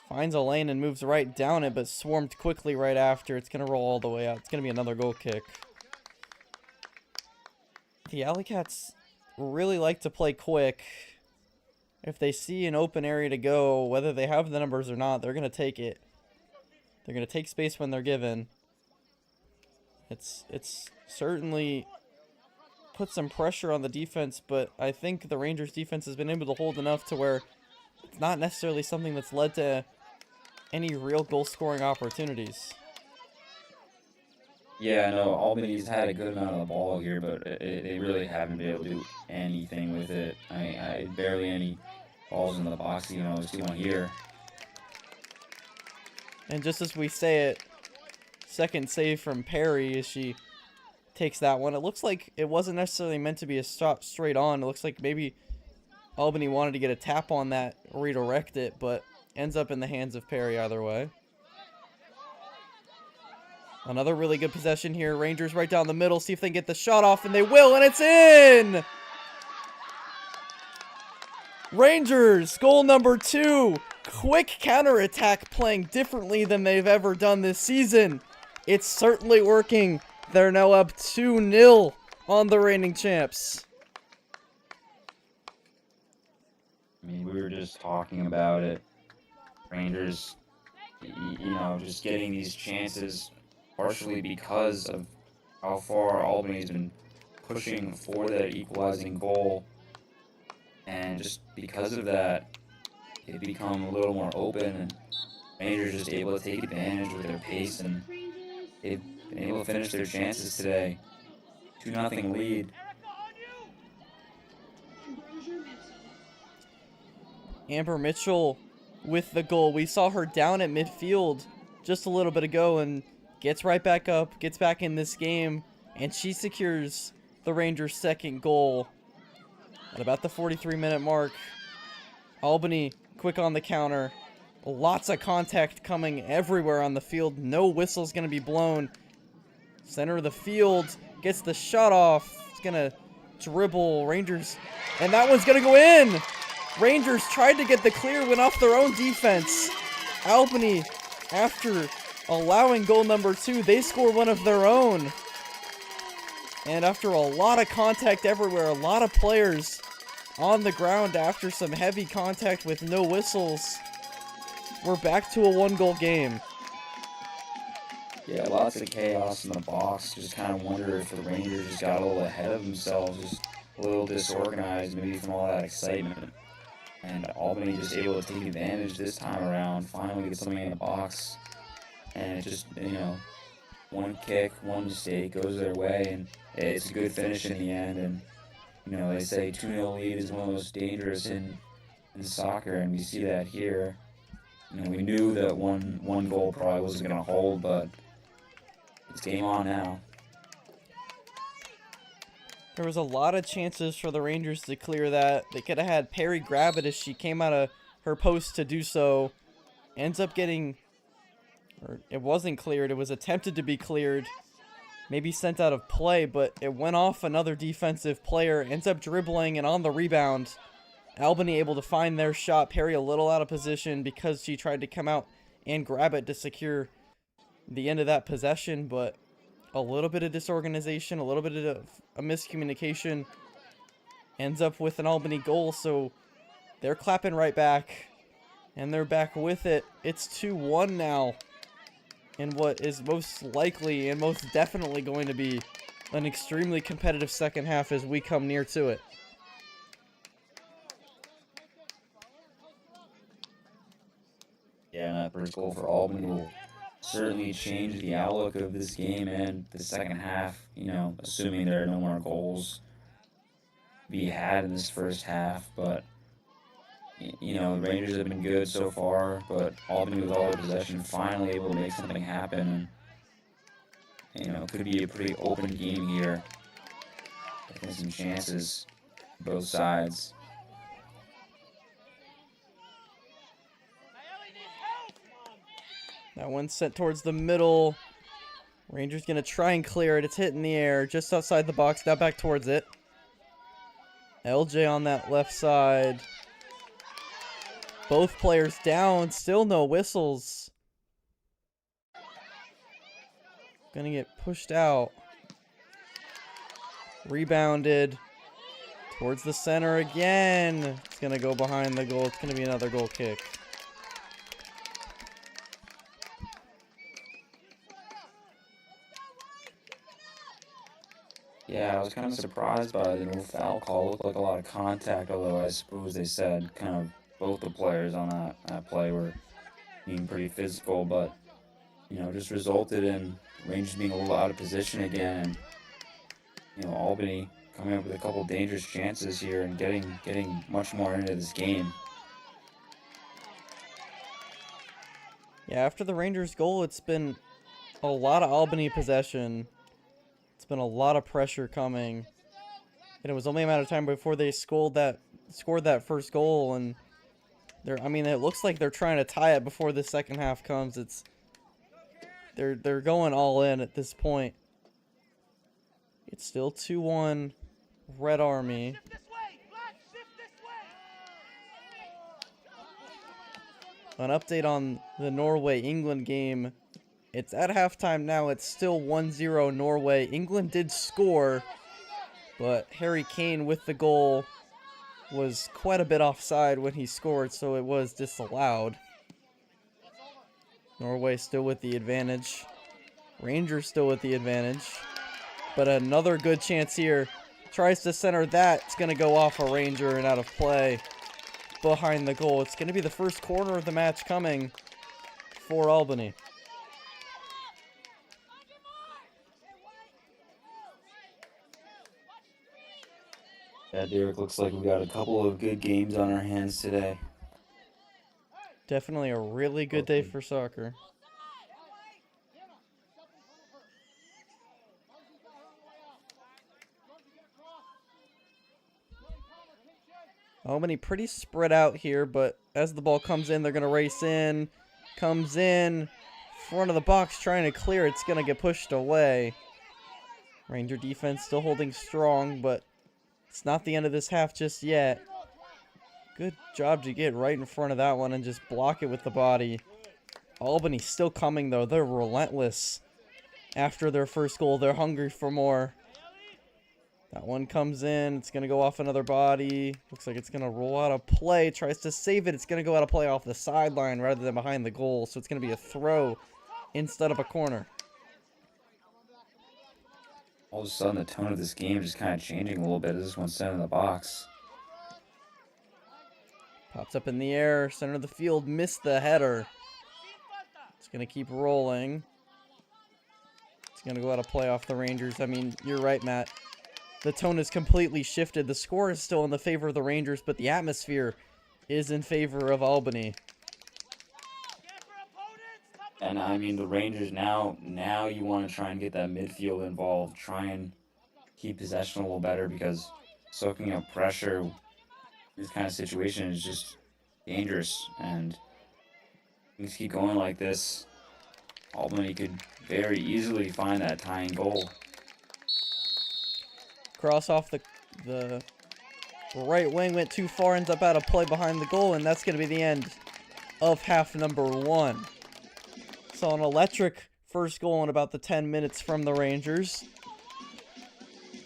Finds a lane and moves right down it, but swarmed quickly right after. It's going to roll all the way out. It's going to be another goal kick. The Alleycats really like to play quick. If they see an open area to go, whether they have the numbers or not, they're going to take it. They're going to take space when they're given. It's certainly put some pressure on the defense, but I think the Rangers defense has been able to hold enough to where it's not necessarily something that's led to any real goal-scoring opportunities. Yeah, I know Albany's had a good amount of the ball here, but they really haven't been able to do anything with it. I barely any balls in the box, you know, see one here. And just as we say it, second save from Perry as she takes that one. It looks like it wasn't necessarily meant to be a stop straight on. It looks like maybe Albany wanted to get a tap on that, redirect it, but ends up in the hands of Perry either way. Another really good possession here. Rangers right down the middle. See if they can get the shot off, and they will, and it's in! Rangers, goal number 2. Quick counterattack, playing differently than they've ever done this season. It's certainly working. They're now up 2-0 on the reigning champs. I mean, we were just talking about it. Rangers, you know, just getting these chances partially because of how far Albany's been pushing for that equalizing goal. And just because of that, they've become a little more open, and Rangers just able to take advantage with their pace, and they've been able to finish their chances today. 2-0 lead. Amber Mitchell with the goal. We saw her down at midfield just a little bit ago and gets right back up, gets back in this game, and she secures the Rangers' second goal at about the 43-minute mark. Albany quick on the counter. Lots of contact coming everywhere on the field. No whistle's going to be blown. Center of the field gets the shot off. It's going to dribble Rangers, and that one's going to go in. Rangers tried to get the clear, went off their own defense. Albany, after allowing goal number 2, they score one of their own. And after a lot of contact everywhere, a lot of players on the ground after some heavy contact with no whistles, we're back to a 1-goal game. Yeah, lots of chaos in the box. Just kind of wonder if the Rangers just got a little ahead of themselves, just a little disorganized maybe from all that excitement. And Albany just able to take advantage this time around, finally get something in the box. And it just, you know, one kick, one mistake goes their way, and it's a good finish in the end. And, you know, they say 2-0 lead is one of the most dangerous in soccer, and we see that here. You know, we knew that one goal probably wasn't going to hold, but it's game on now. There was a lot of chances for the Rangers to clear that. They could have had Perry grab it as she came out of her post to do so. Ends up getting Or it wasn't cleared. It was attempted to be cleared. Maybe sent out of play, but it went off another defensive player. Ends up dribbling, and on the rebound, Albany able to find their shot. Perry a little out of position because she tried to come out and grab it to secure the end of that possession, but a little bit of disorganization, a little bit of a miscommunication ends up with an Albany goal, so they're clapping right back, and they're back with it. It's 2-1 now, in what is most likely and most definitely going to be an extremely competitive second half as we come near to it. Yeah, and that first goal for Albany will certainly change the outlook of this game and the second half, you know, assuming there are no more goals to be had in this first half. But, you know, the Rangers have been good so far, but Albany with all their possession finally able to make something happen. And, you know, it could be a pretty open game here. I think some chances both sides. That one's sent towards the middle. Rangers going to try and clear it. It's hit in the air just outside the box. Now back towards it. LJ on that left side. Both players down. Still no whistles. Going to get pushed out. Rebounded. Towards the center again. It's going to go behind the goal. It's going to be another goal kick. Yeah, I was kind of surprised by the no foul call. It looked like a lot of contact, although I suppose they said kind of both the players on that play were being pretty physical, but, you know, just resulted in Rangers being a little out of position again. And, you know, Albany coming up with a couple dangerous chances here and getting much more into this game. Yeah, after the Rangers goal, it's been a lot of Albany possession. It's been a lot of pressure coming. And it was only a matter of time before they scored that first goal, and it looks like they're trying to tie it before the second half comes. They're going all in at this point. It's still 2-1 Red Army. An update on the Norway-England game. It's at halftime now. It's still 1-0 Norway. England did score, but Harry Kane with the goal was quite a bit offside when he scored, so it was disallowed. Norway still with the advantage. Rangers still with the advantage. But another good chance here. Tries to center that. It's going to go off a Ranger and out of play behind the goal. It's going to be the first corner of the match coming for Albany. Yeah, Derek, looks like we got a couple of good games on our hands today. Definitely a really good day for soccer. Albany pretty spread out here, but as the ball comes in, they're going to race in. Comes in, front of the box, trying to clear. It's going to get pushed away. Ranger defense still holding strong, but it's not the end of this half just yet. Good job to get right in front of that one and just block it with the body. Albany still coming, though. They're relentless. After their first goal, they're hungry for more. That one comes in. It's going to go off another body. Looks like it's going to roll out of play. Tries to save it. It's going to go out of play off the sideline rather than behind the goal. So it's going to be a throw instead of a corner. All of a sudden, the tone of this game is just kind of changing a little bit. This one's sent in the box. Pops up in the air. Center of the field. Missed the header. It's going to keep rolling. It's going to go out of play off the Rangers. I mean, you're right, Matt. The tone has completely shifted. The score is still in the favor of the Rangers, but the atmosphere is in favor of Albany. And I mean, the Rangers now you want to try and get that midfield involved. Try and keep possession a little better, because soaking up pressure in this kind of situation is just dangerous. And things keep going like this, Albany could very easily find that tying goal. Cross off the right wing, went too far, ends up out of play behind the goal, and that's going to be the end of half number 1. So an electric first goal in about the 10 minutes from the Rangers.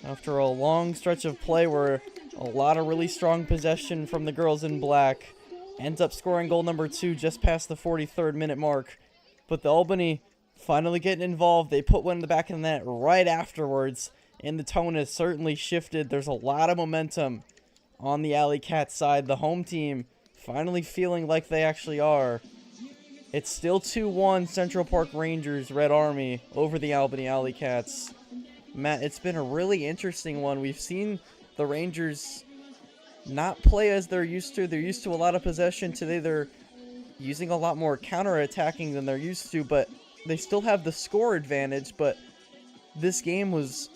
After a long stretch of play where a lot of really strong possession from the girls in black, ends up scoring goal number 2 just past the 43rd minute mark. But the Albany finally getting involved. They put one in the back of the net right afterwards, and the tone has certainly shifted. There's a lot of momentum on the Alleycats side. The home team finally feeling like they actually are. It's still 2-1 Central Park Rangers Red Army over the Albany Alleycats. Matt, it's been a really interesting one. We've seen the Rangers not play as they're used to. They're used to a lot of possession. Today they're using a lot more counter-attacking than they're used to, but they still have the score advantage. But this game was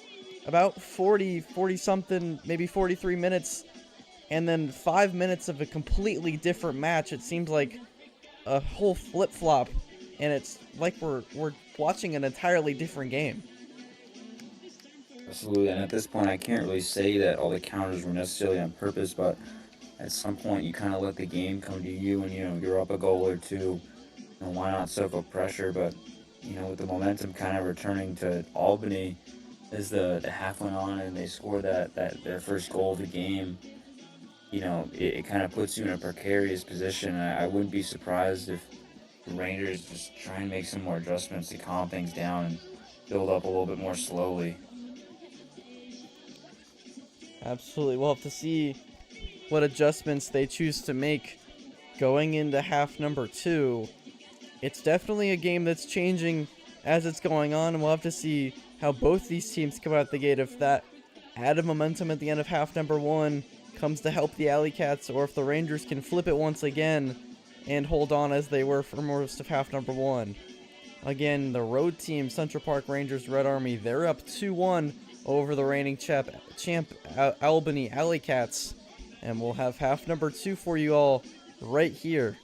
about 40-something, maybe 43 minutes, and then 5 minutes of a completely different match. It seems like a whole flip-flop, and it's like we're watching an entirely different game. Absolutely, and at this point, I can't really say that all the counters were necessarily on purpose, but at some point, you kind of let the game come to you, and you're up a goal or two. Why not set up pressure? But with the momentum kind of returning to Albany as the half went on, and they scored their first goal of the game. It kind of puts you in a precarious position. I wouldn't be surprised if the Rangers just try and make some more adjustments to calm things down and build up a little bit more slowly. Absolutely. We'll have to see what adjustments they choose to make going into half number 2. It's definitely a game that's changing as it's going on, and we'll have to see how both these teams come out the gate. If that added momentum at the end of half number 1 comes to help the Alleycats, or if the Rangers can flip it once again and hold on as they were for most of half number 1. Again, the road team, Central Park Rangers Red Army, they're up 2-1 over the reigning champ Albany Alleycats. And we'll have half number 2 for you all right here.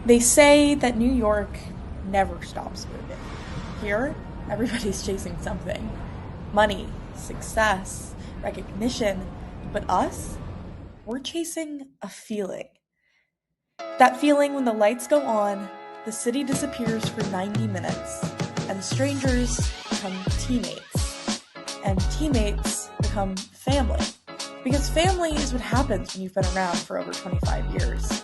They say that New York never stops moving. Here, everybody's chasing something. Money, success, recognition. But us? We're chasing a feeling. That feeling when the lights go on, the city disappears for 90 minutes, and strangers become teammates, and teammates become family. Because family is what happens when you've been around for over 25 years.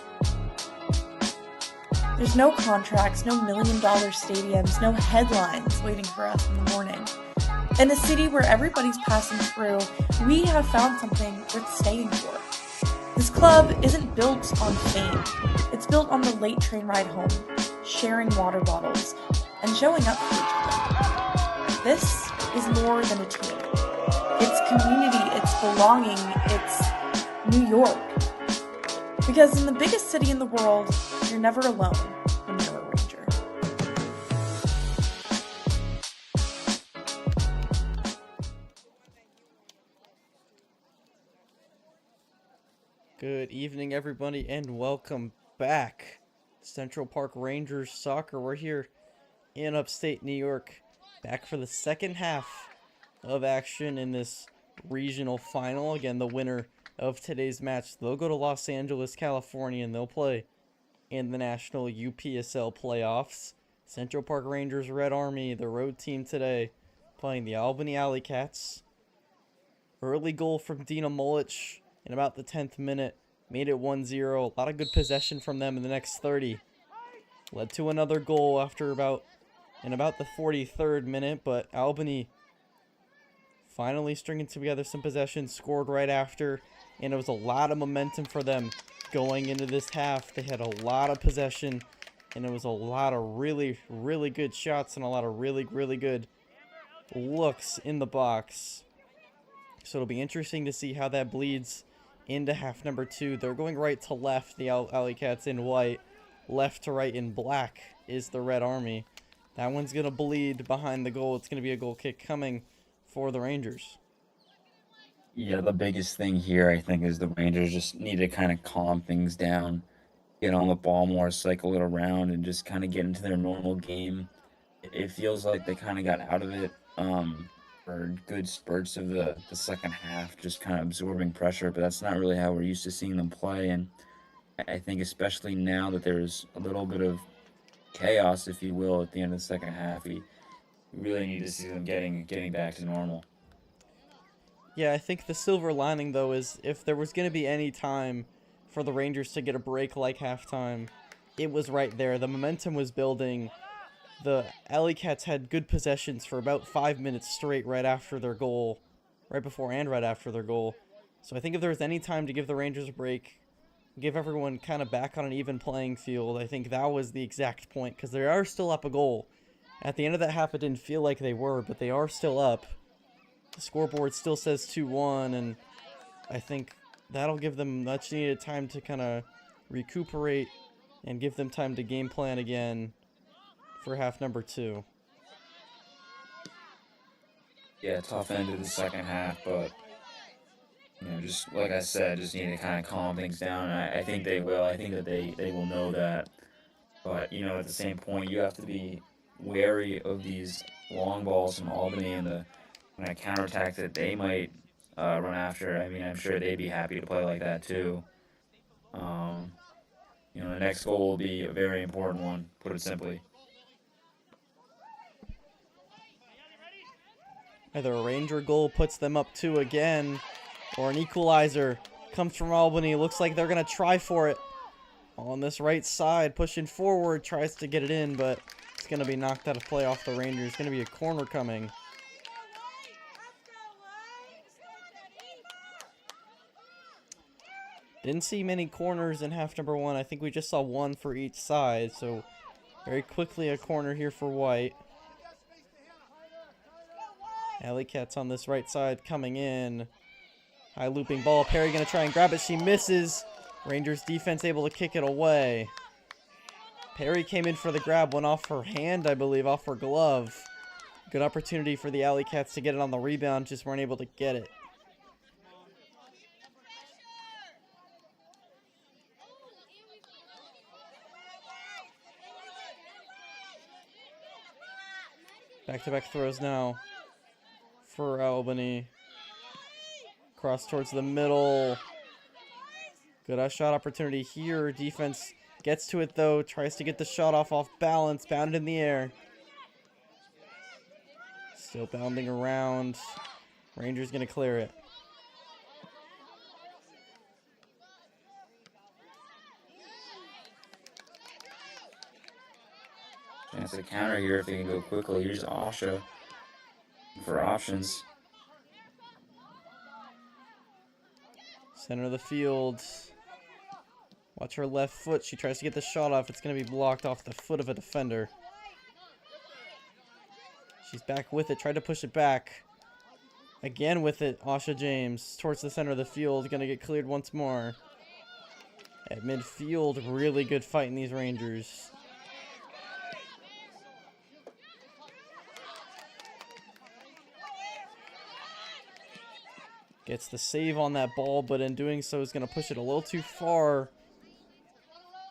There's no contracts, no million-dollar stadiums, no headlines waiting for us in the morning. In a city where everybody's passing through, we have found something worth staying for. This club isn't built on fame. It's built on the late train ride home, sharing water bottles, and showing up for each other. This is more than a team. It's community, it's belonging, it's New York. Because in the biggest city in the world, you're never alone when you're a Ranger. Good evening, everybody, and welcome back. Central Park Rangers Soccer. We're here in upstate New York, back for the second half of action in this regional final. Again, the winner of today's match, they'll go to Los Angeles, California, and they'll play in the national UPSL playoffs. Central Park Rangers Red Army, the road team today, playing the Albany Alleycats. Early goal from Dina Mulich in about the 10th minute, made it 1-0. A lot of good possession from them in the next 30. Led to another goal after about the 43rd minute, but Albany finally stringing together some possession, scored right after, and it was a lot of momentum for them going into this half. They had a lot of possession, and it was a lot of really, really good shots and a lot of really, really good looks in the box. So it'll be interesting to see how that bleeds into half number 2. They're going right to left, the Alleycats in white. Left to right in black is the Red Army. That one's going to bleed behind the goal. It's going to be a goal kick coming for the Rangers. Yeah, the biggest thing here, I think, is the Rangers just need to kind of calm things down, get on the ball more, cycle it around, and just kind of get into their normal game. It feels like they kind of got out of it for good spurts of the second half, just kind of absorbing pressure, but that's not really how we're used to seeing them play. And I think especially now that there's a little bit of chaos, if you will, at the end of the second half, we really need to see them getting back to normal. Yeah, I think the silver lining, though, is if there was going to be any time for the Rangers to get a break like halftime, it was right there. The momentum was building. The Alleycats had good possessions for about 5 minutes straight right after their goal, right before and right after their goal. So I think if there was any time to give the Rangers a break, give everyone kind of back on an even playing field, I think that was the exact point, because they are still up a goal. At the end of that half, it didn't feel like they were, but they are still up. The scoreboard still says 2-1, and I think that'll give them much needed time to kind of recuperate and give them time to game plan again for half number 2. Yeah, tough end of the second half, but just like I said, just need to kind of calm things down. And I think they will. I think that they will know that. But at the same point, you have to be wary of these long balls from Albany and the kind of counterattack that they might run after. I mean, I'm sure they'd be happy to play like that too. The next goal will be a very important one, put it simply. Either a Ranger goal puts them up 2 again, or an equalizer comes from Albany. Looks like they're going to try for it. On this right side, pushing forward, tries to get it in, but it's going to be knocked out of play off the Rangers. It's going to be a corner coming. Didn't see many corners in half number 1. I think we just saw one for each side, so very quickly a corner here for White. Alleycats on this right side coming in. High looping ball. Perry going to try and grab it. She misses. Rangers defense able to kick it away. Perry came in for the grab. Went off her hand, I believe, off her glove. Good opportunity for the Alleycats to get it on the rebound. Just weren't able to get it. Back-to-back throws now for Albany. Cross towards the middle. Good shot opportunity here. Defense gets to it though. Tries to get the shot off balance. Bounded in the air. Still bounding around. Rangers going to clear it. Chance to counter here if they can go quickly. Here's Asha for options. Center of the field. Watch her left foot. She tries to get the shot off. It's going to be blocked off the foot of a defender. She's back with it. Tried to push it back. Again with it. Asha James towards the center of the field. Going to get cleared once more. At midfield, really good fight in these Rangers. Gets the save on that ball, but in doing so is going to push it a little too far.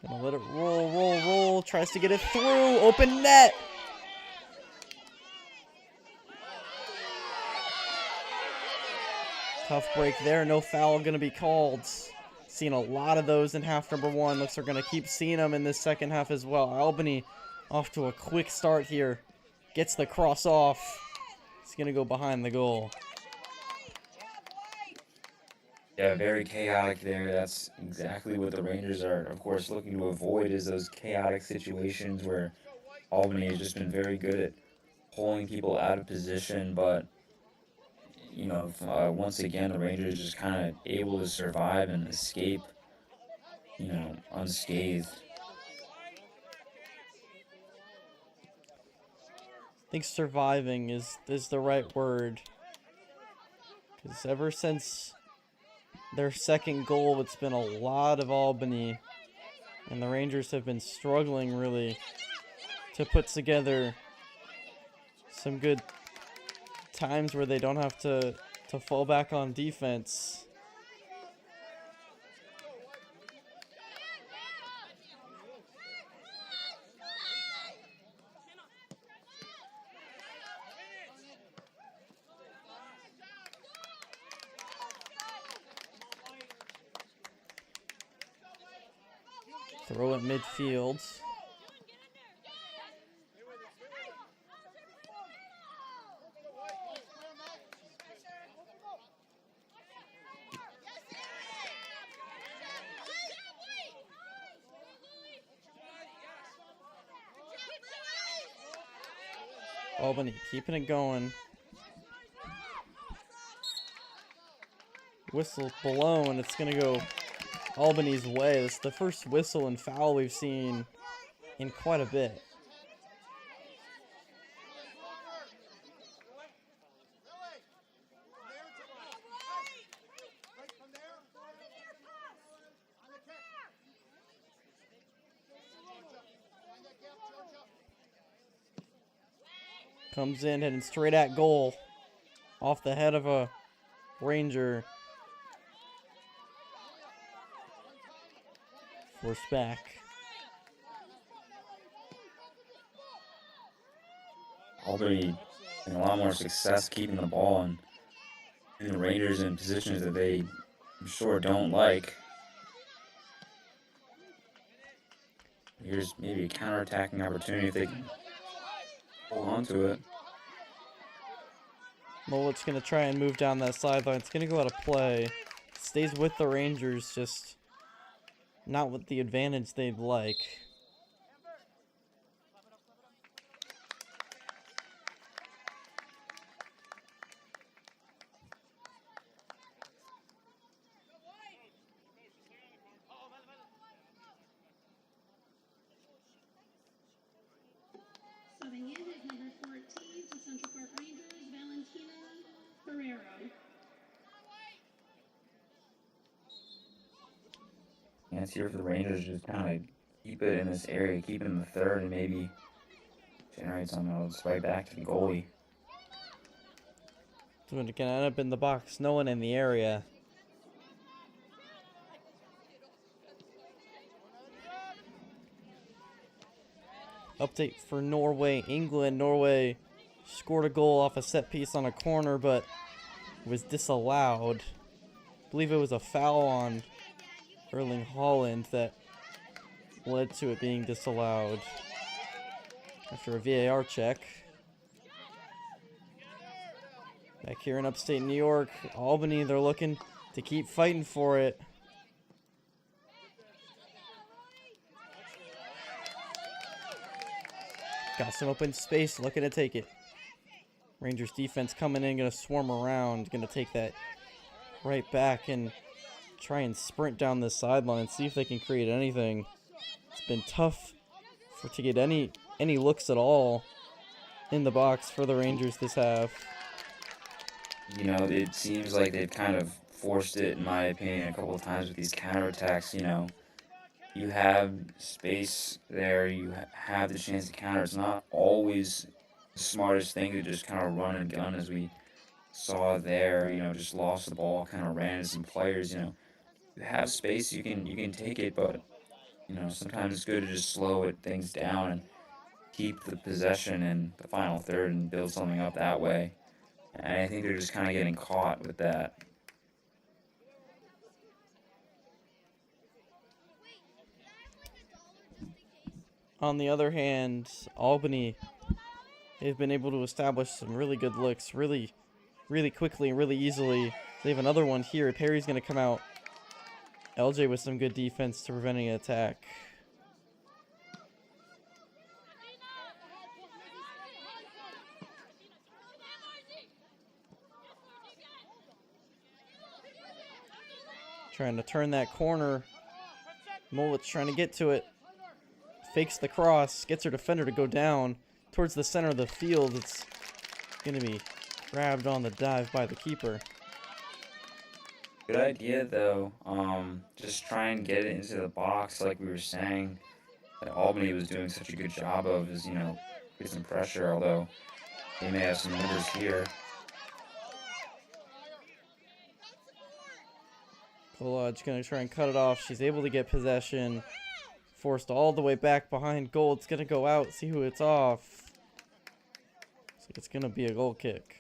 Gonna let it roll. Tries to get it through. Open net. Tough break there. No foul going to be called. Seen a lot of those in half number one. Looks like we're going to keep seeing them in this second half as well. Albany off to a quick start here. Gets the cross off. It's going to go behind the goal. Yeah, very chaotic there. That's exactly what the Rangers are, of course, looking to avoid, is those chaotic situations where Albany has just been very good at pulling people out of position. But, you know, once again, the Rangers just kind of able to survive and escape, you know, unscathed. I think surviving is the right word. Because ever since their second goal, it's been a lot of Albany. And the Rangers have been struggling, really, to put together some good times where they don't have to fall back on defense. Throw at midfield. Albany keeping it going. Whistle blown. It's going to go Albany's way. It's the first whistle and foul we've seen in quite a bit. Comes in heading straight at goal. Off the head of a Ranger. Forced back. Albany having a lot more success keeping the ball and the Rangers in positions that they, I'm sure, don't like. Here's maybe a counterattacking opportunity if they can hold on to it. Mullet's going to try and move down that sideline. It's going to go out of play. Stays with the Rangers, just not with the advantage they'd like. Subbing in at number 14 for Central Park Rangers, Valentina Ferrero. Chance here for the Rangers, just kind of keep it in this area, keep it in the third, and maybe generate something else right back to the goalie. So it can end up in the box. No one in the area. Update for Norway, England. Norway scored a goal off a set piece on a corner, but was disallowed. I believe it was a foul on Erling Haaland that led to it being disallowed after a VAR check. Back here in upstate New York, Albany, they're looking to keep fighting for it. Got some open space, looking to take it. Rangers defense coming in, gonna swarm around, gonna take that right back and try and sprint down the sideline, see if they can create anything. It's been tough to get any looks at all in the box for the Rangers this half. You know, it seems like they've kind of forced it, in my opinion, a couple of times with these counterattacks. You know, you have space there, you have the chance to counter. It's not always the smartest thing to just kind of run and gun, as we saw there. You know, just lost the ball, kind of ran into some players. You know, you have space, you can take it, but you know, sometimes it's good to just slow things down and keep the possession in the final third and build something up that way. And I think they're just kind of getting caught with that. On the other hand, Albany, they've been able to establish some really good looks really quickly and really easily. They have another one here. Perry's going to come out. LJ with some good defense to preventing an attack. Trying to turn that corner. Mullet's trying to get to it. Fakes the cross. Gets her defender to go down towards the center of the field. It's going to be grabbed on the dive by the keeper. Good idea, though. Just try and get it into the box, like we were saying, that Albany was doing such a good job of, is, you know, get some pressure, although they may have some numbers here. Colonie going to try and cut it off. She's able to get possession. Forced all the way back behind goal. It's going to go out. See who it's off. So it's going to be a goal kick.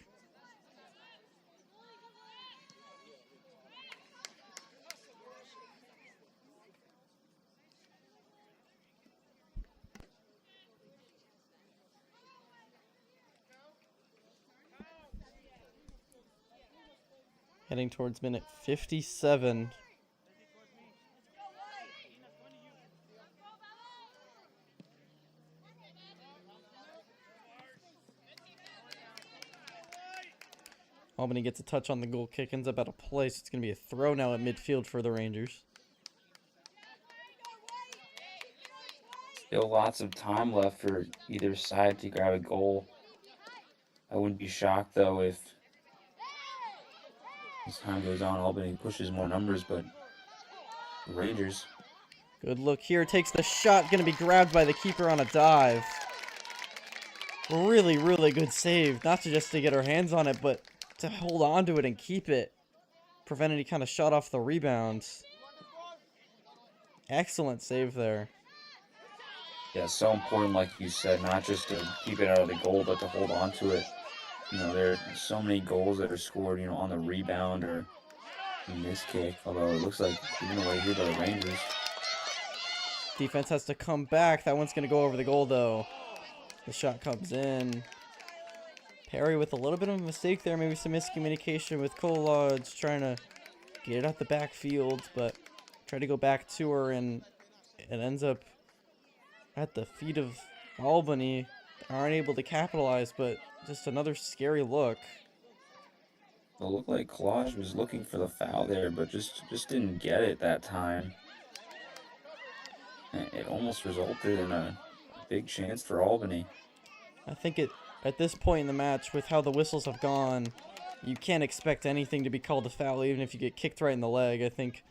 Heading towards minute 57. Albany gets a touch on the goal kick, ends up out of place. It's going to be a throw now at midfield for the Rangers. Still lots of time left for either side to grab a goal. I wouldn't be shocked, though, if as time goes on, Albany pushes more numbers, but the Rangers. Good look here. Takes the shot. Going to be grabbed by the keeper on a dive. Really good save. Not just to get her hands on it, but to hold on to it and keep it. Prevent any kind of shot off the rebounds. Excellent save there. Yeah, so important, like you said, not just to keep it out of the goal, but to hold on to it. You know, there are so many goals that are scored, you know, on the rebound or in this kick, although it looks like given away here by the Rangers. Defense has to come back. That one's going to go over the goal, though. The shot comes in. Perry with a little bit of a mistake there. Maybe some miscommunication with Colonie trying to get it out the backfield, but try to go back to her, and it ends up at the feet of Albany. Aren't able to capitalize, but just another scary look. It looked like Colonie was looking for the foul there, but just didn't get it that time. And it almost resulted in a big chance for Albany. I think at this point in the match, with how the whistles have gone, you can't expect anything to be called a foul, even if you get kicked right in the leg. I think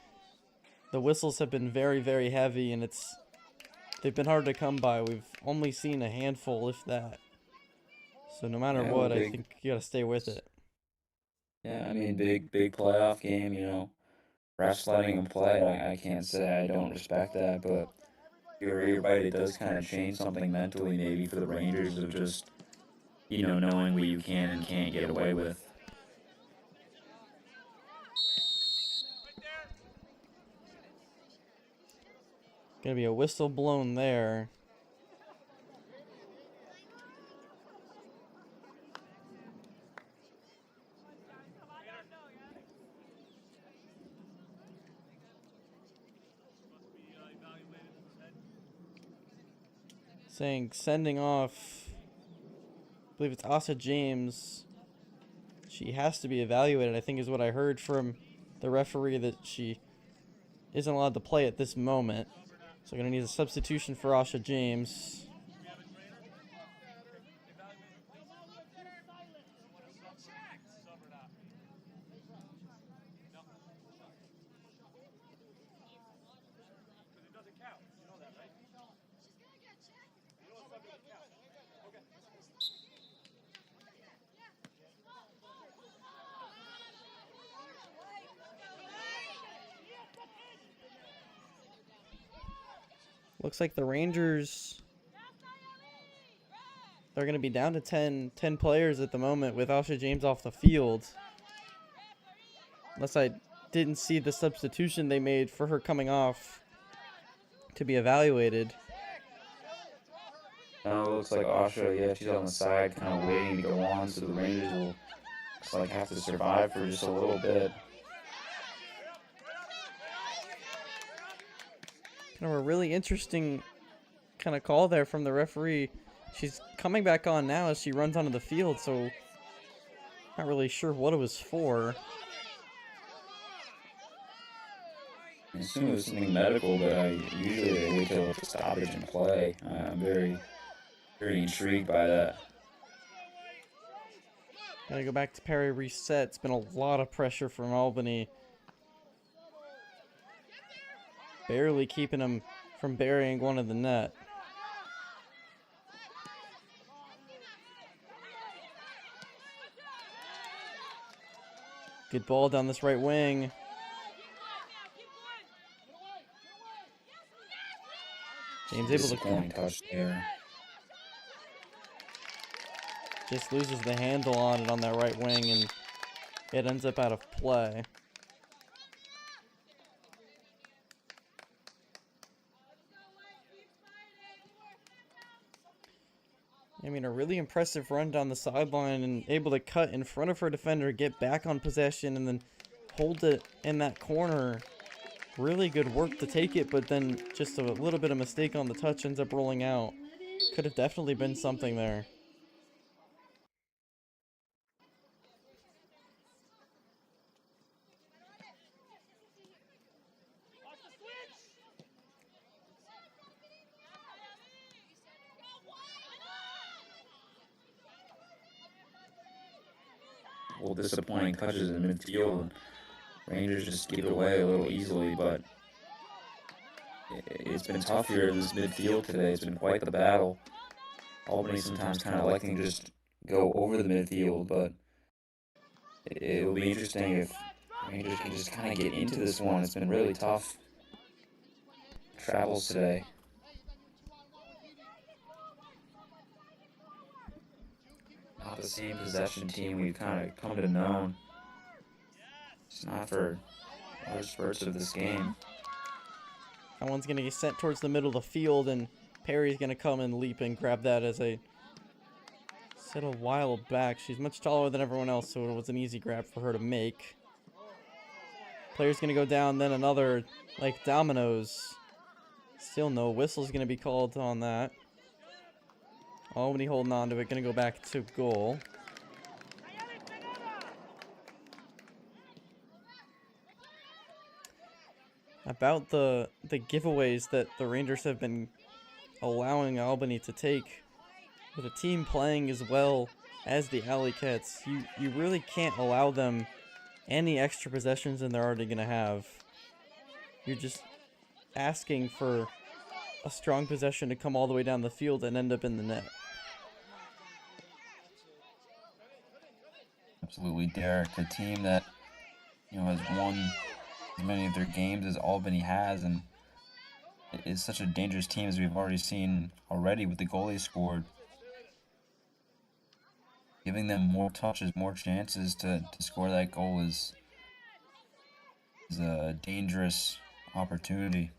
the whistles have been very heavy, and they've been hard to come by. We've only seen a handful, if that. So no matter what, I think you got to stay with it. Yeah, I mean, big playoff game, you know. Refs letting them play, I can't say I don't respect that, but you're right, it does kind of change something mentally maybe for the Rangers of just knowing what you can and can't get away with. Gonna be a whistle blown there. Saying sending off, I believe it's Asa James. She has to be evaluated, I think is what I heard from the referee, that she isn't allowed to play at this moment. So going to need a substitution for Asa James. Looks like the Rangers, they're going to be down to 10 players at the moment with Asha James off the field. Unless I didn't see the substitution they made for her coming off to be evaluated. It looks like Asha, yeah, she's on the side kind of waiting to go on, so the Rangers will have to survive for just a little bit. Kind of a really interesting kind of call there from the referee. She's coming back on now as she runs onto the field, so not really sure what it was for. I assume it was something medical, but usually they wait till the stoppage and play. I'm very, very intrigued by that. Gotta go back to Perry reset. It's been a lot of pressure from Albany. Barely keeping him from burying one of the net. Good ball down this right wing. James able to touch there. Just loses the handle on it on that right wing, and it ends up out of play. I mean, a really impressive run down the sideline and able to cut in front of her defender, get back on possession, and then hold it in that corner. Really good work to take it, but then just a little bit of mistake on the touch, ends up rolling out. Could have definitely been something there. Well, disappointing touches in midfield. Rangers just give it away a little easily, but it's been tough here in this midfield today. It's been quite the battle. Albany sometimes kind of electing to just go over the midfield, but it'll be interesting if Rangers can just kind of get into this one. It's been really tough travels today. Not the same possession team we've kind of come to know. It's not for large spurts of this game. That one's going to get sent towards the middle of the field, and Perry's going to come and leap and grab that. As I said a while back, she's much taller than everyone else, so it was an easy grab for her to make. Player's going to go down, then another, like dominoes. Still no whistle's going to be called on that. Albany holding on to it, going to go back to goal. About the giveaways that the Rangers have been allowing Albany to take, with a team playing as well as the Alleycats, you really can't allow them any extra possessions than they're already going to have. You're just asking for a strong possession to come all the way down the field and end up in the net. Absolutely, Derek. A team that has won as many of their games as Albany has, and it is such a dangerous team, as we've already seen with the goalie scored. giving them more touches, more chances to score that goal is a dangerous opportunity.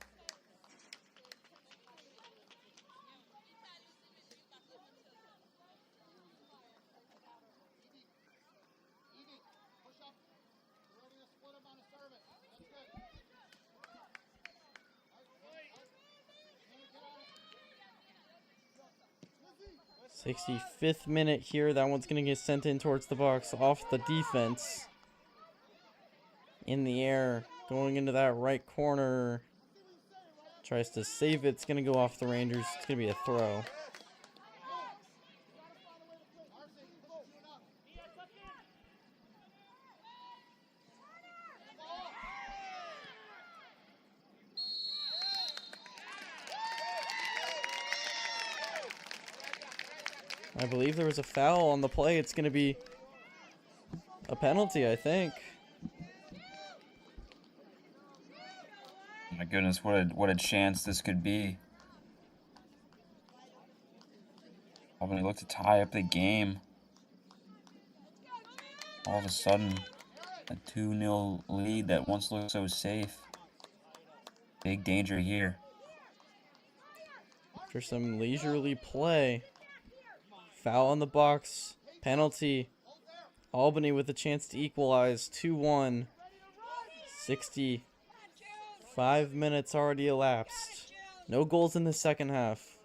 '65th minute here. That one's going to get sent in towards the box off the defense. In the air, going into that right corner. Tries to save it. It's going to go off the Rangers. It's going to be a throw. I believe there was a foul on the play. It's going to be a penalty, I think. My goodness, what a chance this could be. Albany looked to tie up the game. All of a sudden, a 2-0 lead that once looked so safe. Big danger here. After some leisurely play. Foul on the box. Penalty. Albany with a chance to equalize. 2-1. 65 minutes already elapsed. No goals in the second half.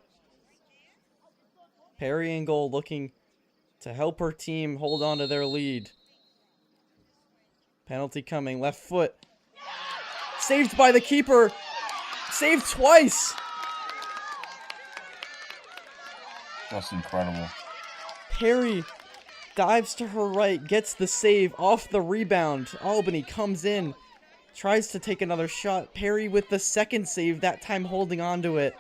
Perry in goal looking to help her team hold on to their lead. Penalty coming. Left foot. Saved by the keeper. Saved twice. Just incredible. Perry dives to her right, gets the save off the rebound. Albany comes in, tries to take another shot. Perry with the second save, that time holding on to it.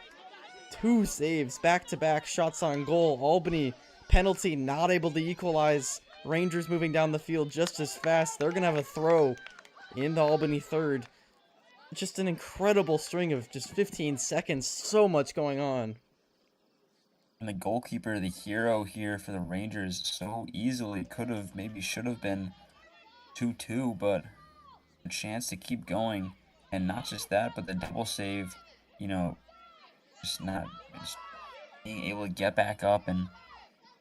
2 saves, back-to-back shots on goal. Albany, penalty, not able to equalize. Rangers moving down the field just as fast. They're going to have a throw in the Albany third. Just an incredible string of just 15 seconds. So much going on. And the goalkeeper, the hero here for the Rangers, so easily could have, maybe should have been 2-2, but a chance to keep going. And not just that, but the double save, you know, just being able to get back up and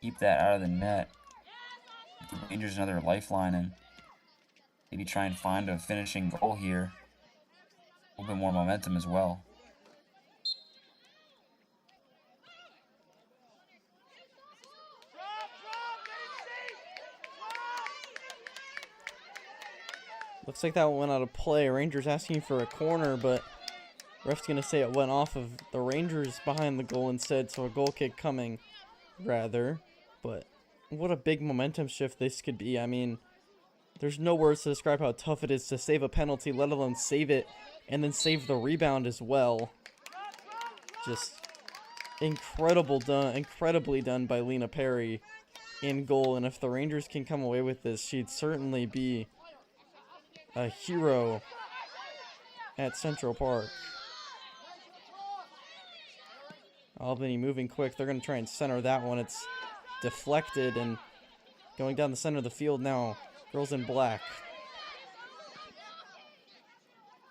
keep that out of the net. Give the Rangers another lifeline and maybe try and find a finishing goal here. A little bit more momentum as well. Looks like that went out of play. Rangers asking for a corner, but ref's going to say it went off of the Rangers behind the goal instead, so a goal kick coming, rather. But what a big momentum shift this could be. I mean, there's no words to describe how tough it is to save a penalty, let alone save it, and then save the rebound as well. Just incredibly done by Lena Perry in goal, and if the Rangers can come away with this, she'd certainly be a hero at Central Park. Albany moving quick. They're going to try and center that one. It's deflected and going down the center of the field now. Girls in black.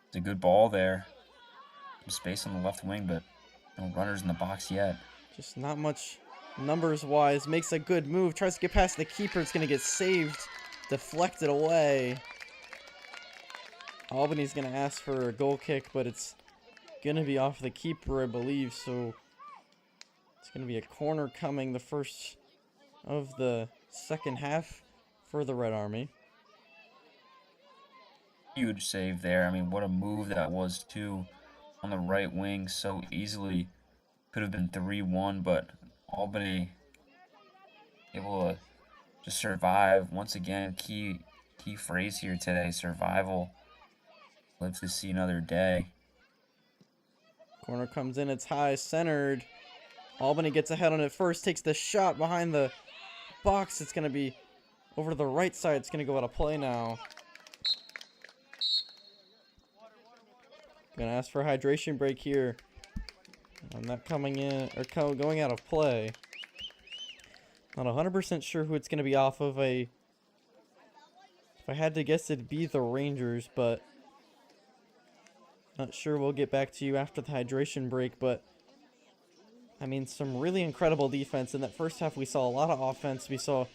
It's a good ball there. Some space on the left wing, but no runners in the box yet. Just not much numbers-wise. Makes a good move. Tries to get past the keeper. It's going to get saved. Deflected away. Albany's going to ask for a goal kick, but it's going to be off the keeper, I believe. So it's going to be a corner coming, the first of the second half for the Red Army. Huge save there. I mean, what a move that was, too, on the right wing so easily. Could have been 3-1, but Albany able to just survive. Once again, key phrase here today, survival. Live to see another day. Corner comes in, it's high, centered. Albany gets ahead on it first, takes the shot behind the box. It's going to be over to the right side. It's going to go out of play now. Going to ask for a hydration break here. I'm not coming in, or going out of play. Not 100% sure who it's going to be off of. If I had to guess, it'd be the Rangers, but not sure. We'll get back to you after the hydration break, but I mean, some really incredible defense. In that first half, we saw a lot of offense. We saw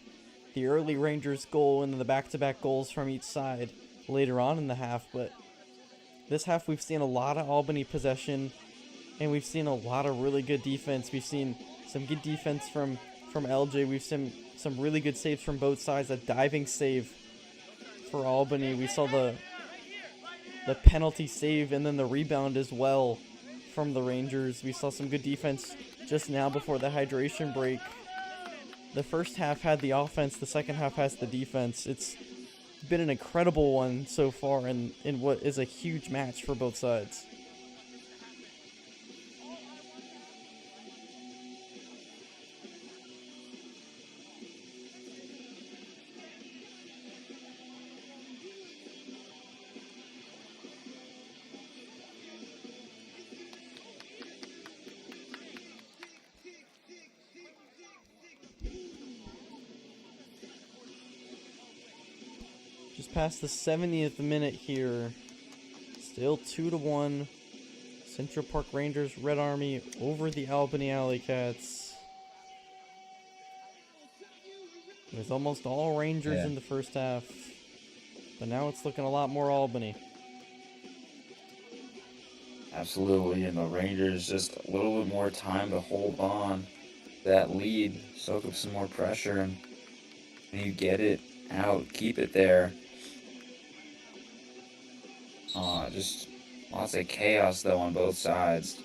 the early Rangers goal and then the back-to-back goals from each side later on in the half, but this half we've seen a lot of Albany possession, and we've seen a lot of really good defense. We've seen some good defense from LJ. We've seen some really good saves from both sides. A diving save for Albany. We saw the penalty save and then the rebound as well from the Rangers. We saw some good defense just now before the hydration break. The first half had the offense, the second half has the defense. It's been an incredible one so far in what is a huge match for both sides. Just past the 70th minute here. Still 2-1. Central Park Rangers Red Army over the Albany Alleycats. It was almost all Rangers in the first half, but now it's looking a lot more Albany. Absolutely, and the Rangers just a little bit more time to hold on to that lead, soak up some more pressure, and when you get it out, keep it there. Just lots of chaos though on both sides.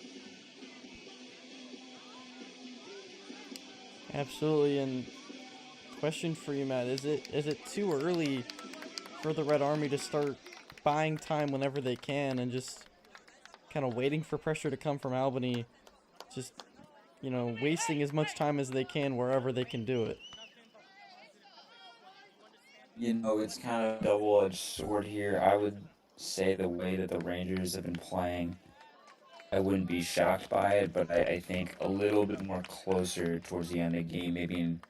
Absolutely, and question for you, Matt, is it too early for the Red Army to start buying time whenever they can and just kind of waiting for pressure to come from Albany, just, you know, wasting as much time as they can wherever they can do it? You know, it's kind of a double-edged sword here. I would say the way that the Rangers have been playing, I wouldn't be shocked by it, but I think a little bit more closer towards the end of the game, maybe in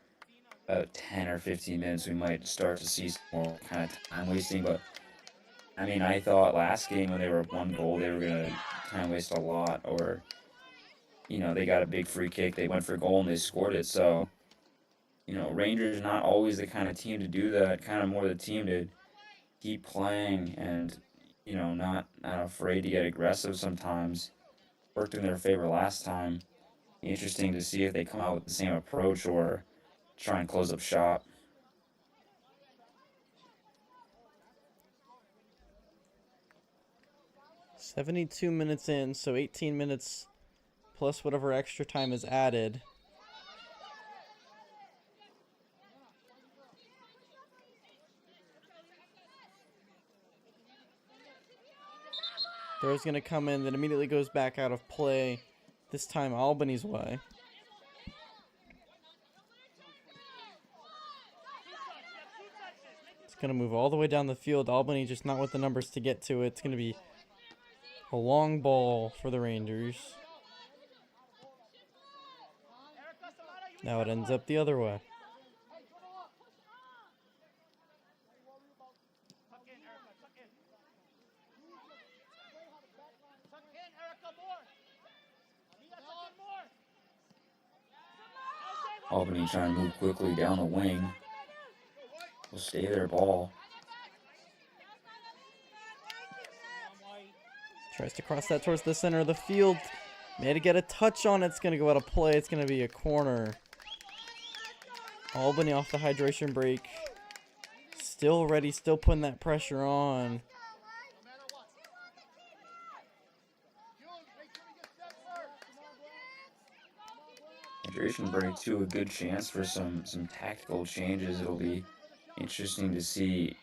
about 10 or 15 minutes, we might start to see some more kind of time wasting. But I mean, I thought last game when they were up 1 goal, they were going to time waste a lot, or, you know, they got a big free kick, they went for a goal and they scored it. So, you know, Rangers not always the kind of team to do that, kind of more the team to keep playing and, you know, not afraid to get aggressive sometimes. Worked in their favor last time. Interesting to see if they come out with the same approach or try and close up shop. "72 minutes in, so 18 minutes plus whatever extra time is added. Throw's going to come in, then immediately goes back out of play, this time Albany's way. It's going to move all the way down the field. Albany just not with the numbers to get to it. It's going to be a long ball for the Rangers. Now it ends up the other way. Albany trying to move quickly down the wing. Will stay their ball. Tries to cross that towards the center of the field. May to get a touch on it. It's going to go out of play. It's going to be a corner. Albany off the hydration break. Still ready, still putting that pressure on. Hydration break too, a good chance for some tactical changes. It'll be interesting to see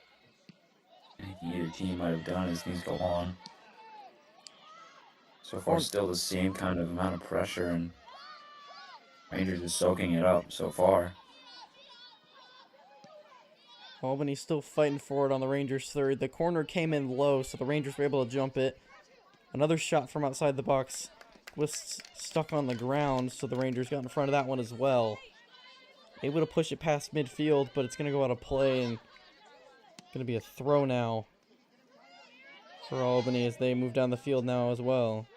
anything either team might have done as things go on. So far, still the same kind of amount of pressure, and Rangers is soaking it up so far. Albany still fighting for it on the Rangers' third. The corner came in low, so the Rangers were able to jump it. Another shot from outside the box was stuck on the ground, so the Rangers got in front of that one as well. able to push it past midfield, but it's going to go out of play and going to be a throw now for Albany as they move down the field now as well.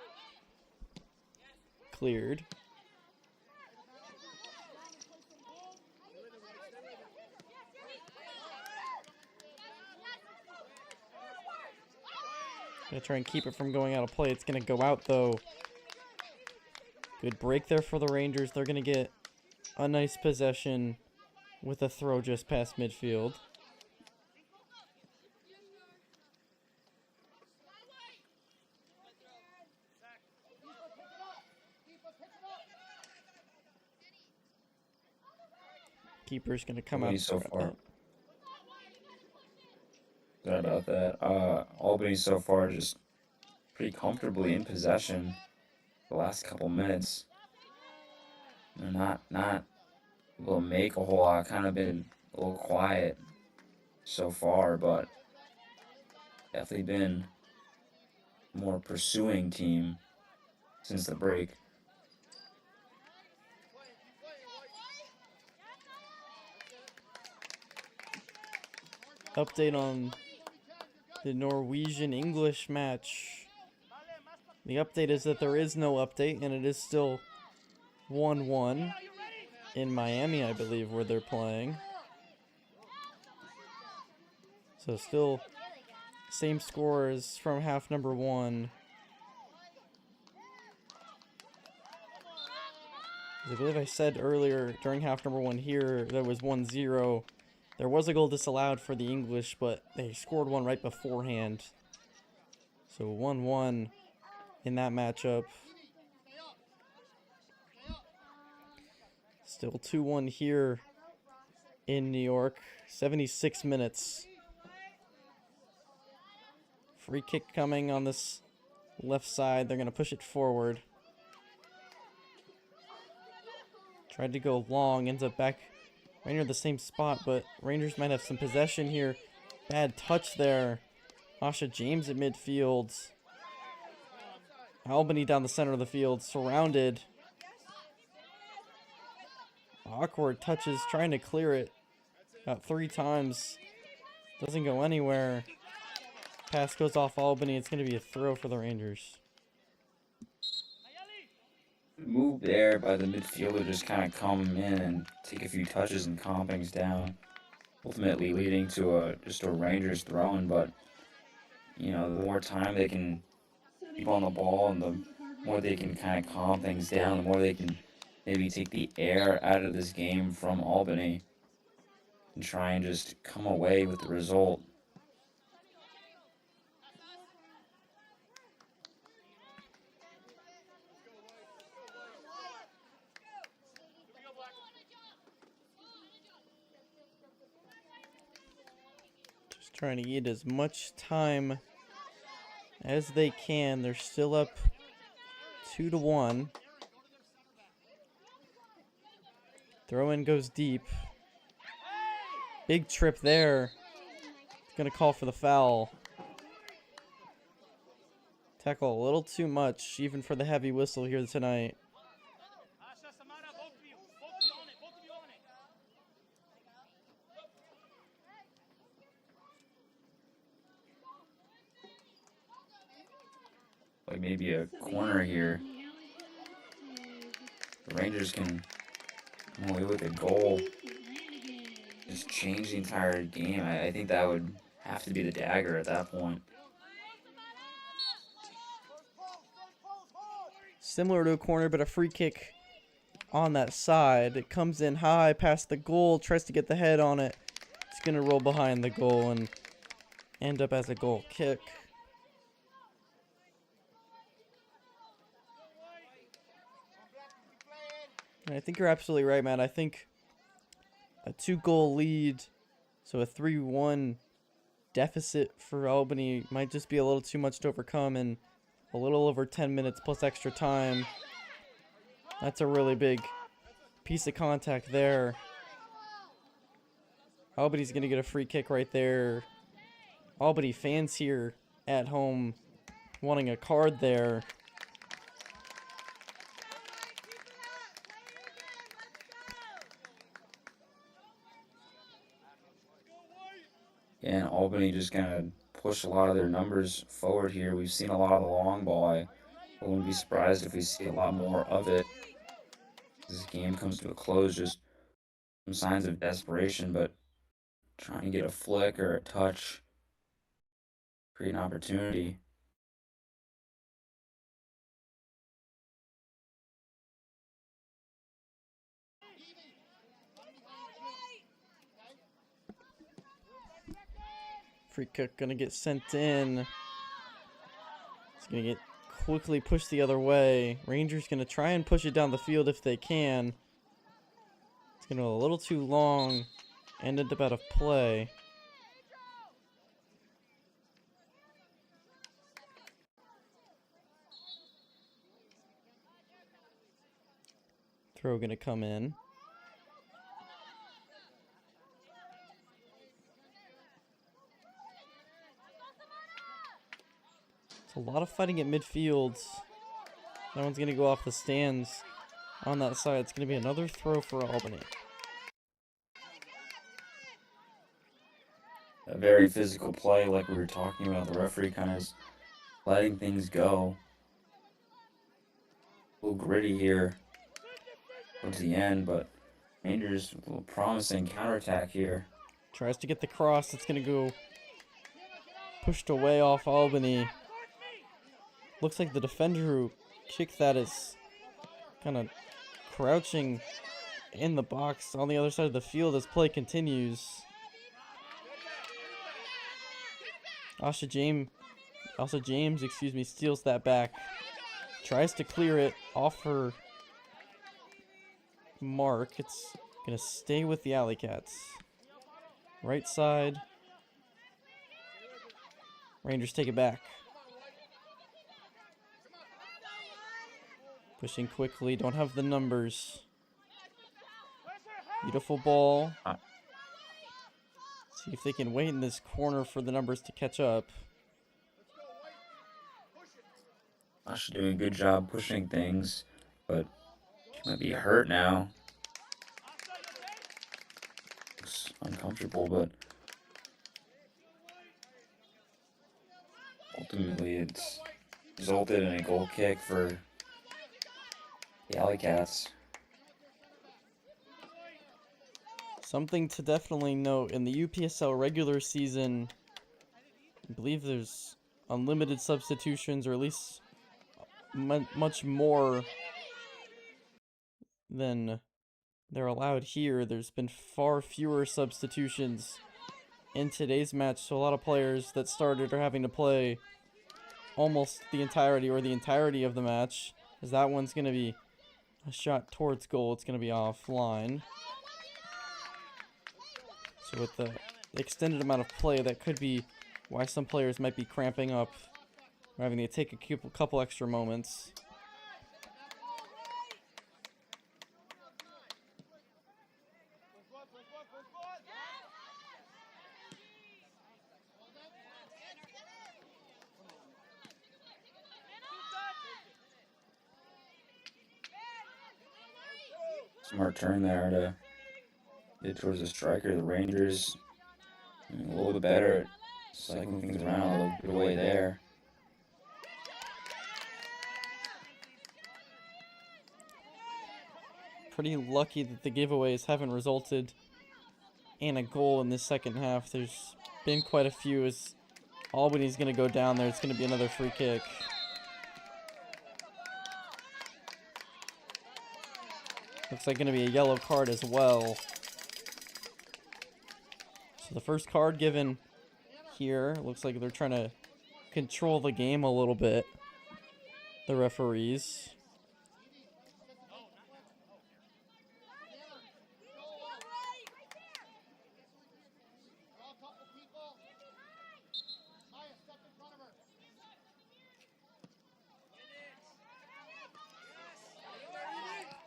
Cleared. Gonna try and keep it from going out of play. It's gonna go out though. Good break there for the Rangers. They're gonna get a nice possession with a throw just past midfield. Keeper's gonna come out so far. Sorry about that. Albany so far just pretty comfortably in possession the last couple minutes. They're not able to make a whole lot. Kind of been a little quiet so far, but definitely been a more pursuing team since the break. Update on the Norwegian-English match. The update is that there is no update, and it is still 1-1 in Miami, I believe, where they're playing. So still same score as from half number 1. I believe I said earlier during half number 1 here there was 1-0. There was a goal disallowed for the English, but they scored one right beforehand. So 1-1 in that matchup. Still 2-1 here in New York. 76 minutes. Free kick coming on this left side. They're going to push it forward. Tried to go long, ends up back right near the same spot, but Rangers might have some possession here. Bad touch there. Asha James at midfield. Albany down the center of the field, surrounded. Awkward touches, trying to clear it about 3 times. Doesn't go anywhere. Pass goes off Albany. It's going to be a throw for the Rangers. Move there by the midfielder, just kind of come in and take a few touches and calm things down, ultimately leading to just a Rangers throwing. But you know, the more time they can keep on the ball and the more they can kind of calm things down, the more they can maybe take the air out of this game from Albany and try and just come away with the result. Trying to eat as much time as they can. They're still up 2-1. Throw in goes deep. Big trip there. It's gonna call for the foul. Tackle a little too much, even for the heavy whistle here tonight. Like maybe a corner here. The Rangers can come away with a goal. Just change the entire game. I think that would have to be the dagger at that point. Similar to a corner, but a free kick on that side. It comes in high past the goal, tries to get the head on it. It's going to roll behind the goal and end up as a goal kick. And I think you're absolutely right, Matt. I think a 2-goal lead, so a 3-1 deficit for Albany might just be a little too much to overcome, and a little over 10 minutes plus extra time. That's a really big piece of contact there. Albany's going to get a free kick right there. Albany fans here at home wanting a card there. And Albany just gonna push a lot of their numbers forward here. We've seen a lot of the long ball. I wouldn't be surprised if we see a lot more of it. This game comes to a close, just some signs of desperation, but trying to get a flick or a touch, create an opportunity. Free kick gonna get sent in. It's gonna get quickly pushed the other way. Rangers gonna try and push it down the field if they can. It's gonna go a little too long. Ended up out of play. Throw gonna come in. A lot of fighting at midfield. That one's going to go off the stands on that side. It's going to be another throw for Albany. A very physical play, like we were talking about. The referee kind of is letting things go. A little gritty here towards the end, but Rangers with a little promising counterattack here. Tries to get the cross. It's going to go pushed away off Albany. Looks like the defender who kicked that is kind of crouching in the box on the other side of the field as play continues. Asha James, steals that back. Tries to clear it off her mark. It's going to stay with the Alleycats. Right side. Rangers take it back. Pushing quickly, don't have the numbers. Beautiful ball. See if they can wait in this corner for the numbers to catch up. Asha doing a good job pushing things, but she might be hurt now. Looks uncomfortable, but ultimately it's resulted in a goal kick for the Alleycats. Something to definitely note, in the UPSL regular season, I believe there's unlimited substitutions, or at least much more than they're allowed here. There's been far fewer substitutions in today's match, so a lot of players that started are having to play almost the entirety or the entirety of the match, as that one's going to be a shot towards goal. It's going to be offline. So with the extended amount of play, that could be why some players might be cramping up or having to take a couple extra moments. Smart turn there to get towards the striker. The Rangers a little bit better at cycling things around a little bit away there. Pretty lucky that the giveaways haven't resulted in a goal in this second half. There's been quite a few, as Albany's going to go down there. It's going to be another free kick. Looks like going to be a yellow card as well. So the first card given here, looks like they're trying to control the game a little bit, the referees.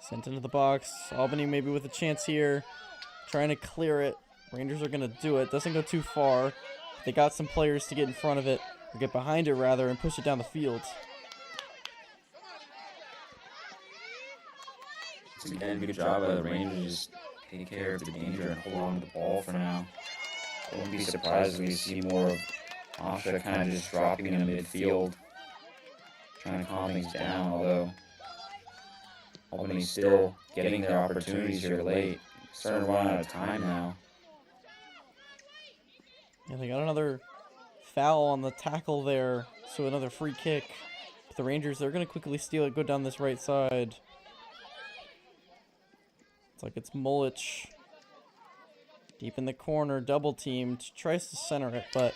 Sent into the box. Albany maybe with a chance here. Trying to clear it. Rangers are going to do it. Doesn't go too far. They got some players to get in front of it, or get behind it rather, and push it down the field. Again, good job by the Rangers. Just take care of the danger and hold on to the ball for now. I wouldn't be surprised if we see more of Asha kind of just dropping in the midfield, trying to calm things down, although Albany's still getting their opportunities here late. Starting to run out of time now. Yeah, they got another foul on the tackle there, so another free kick. But the Rangers, they're going to quickly steal it, go down this right side. It's like it's Mulich. Deep in the corner, double teamed, tries to center it, but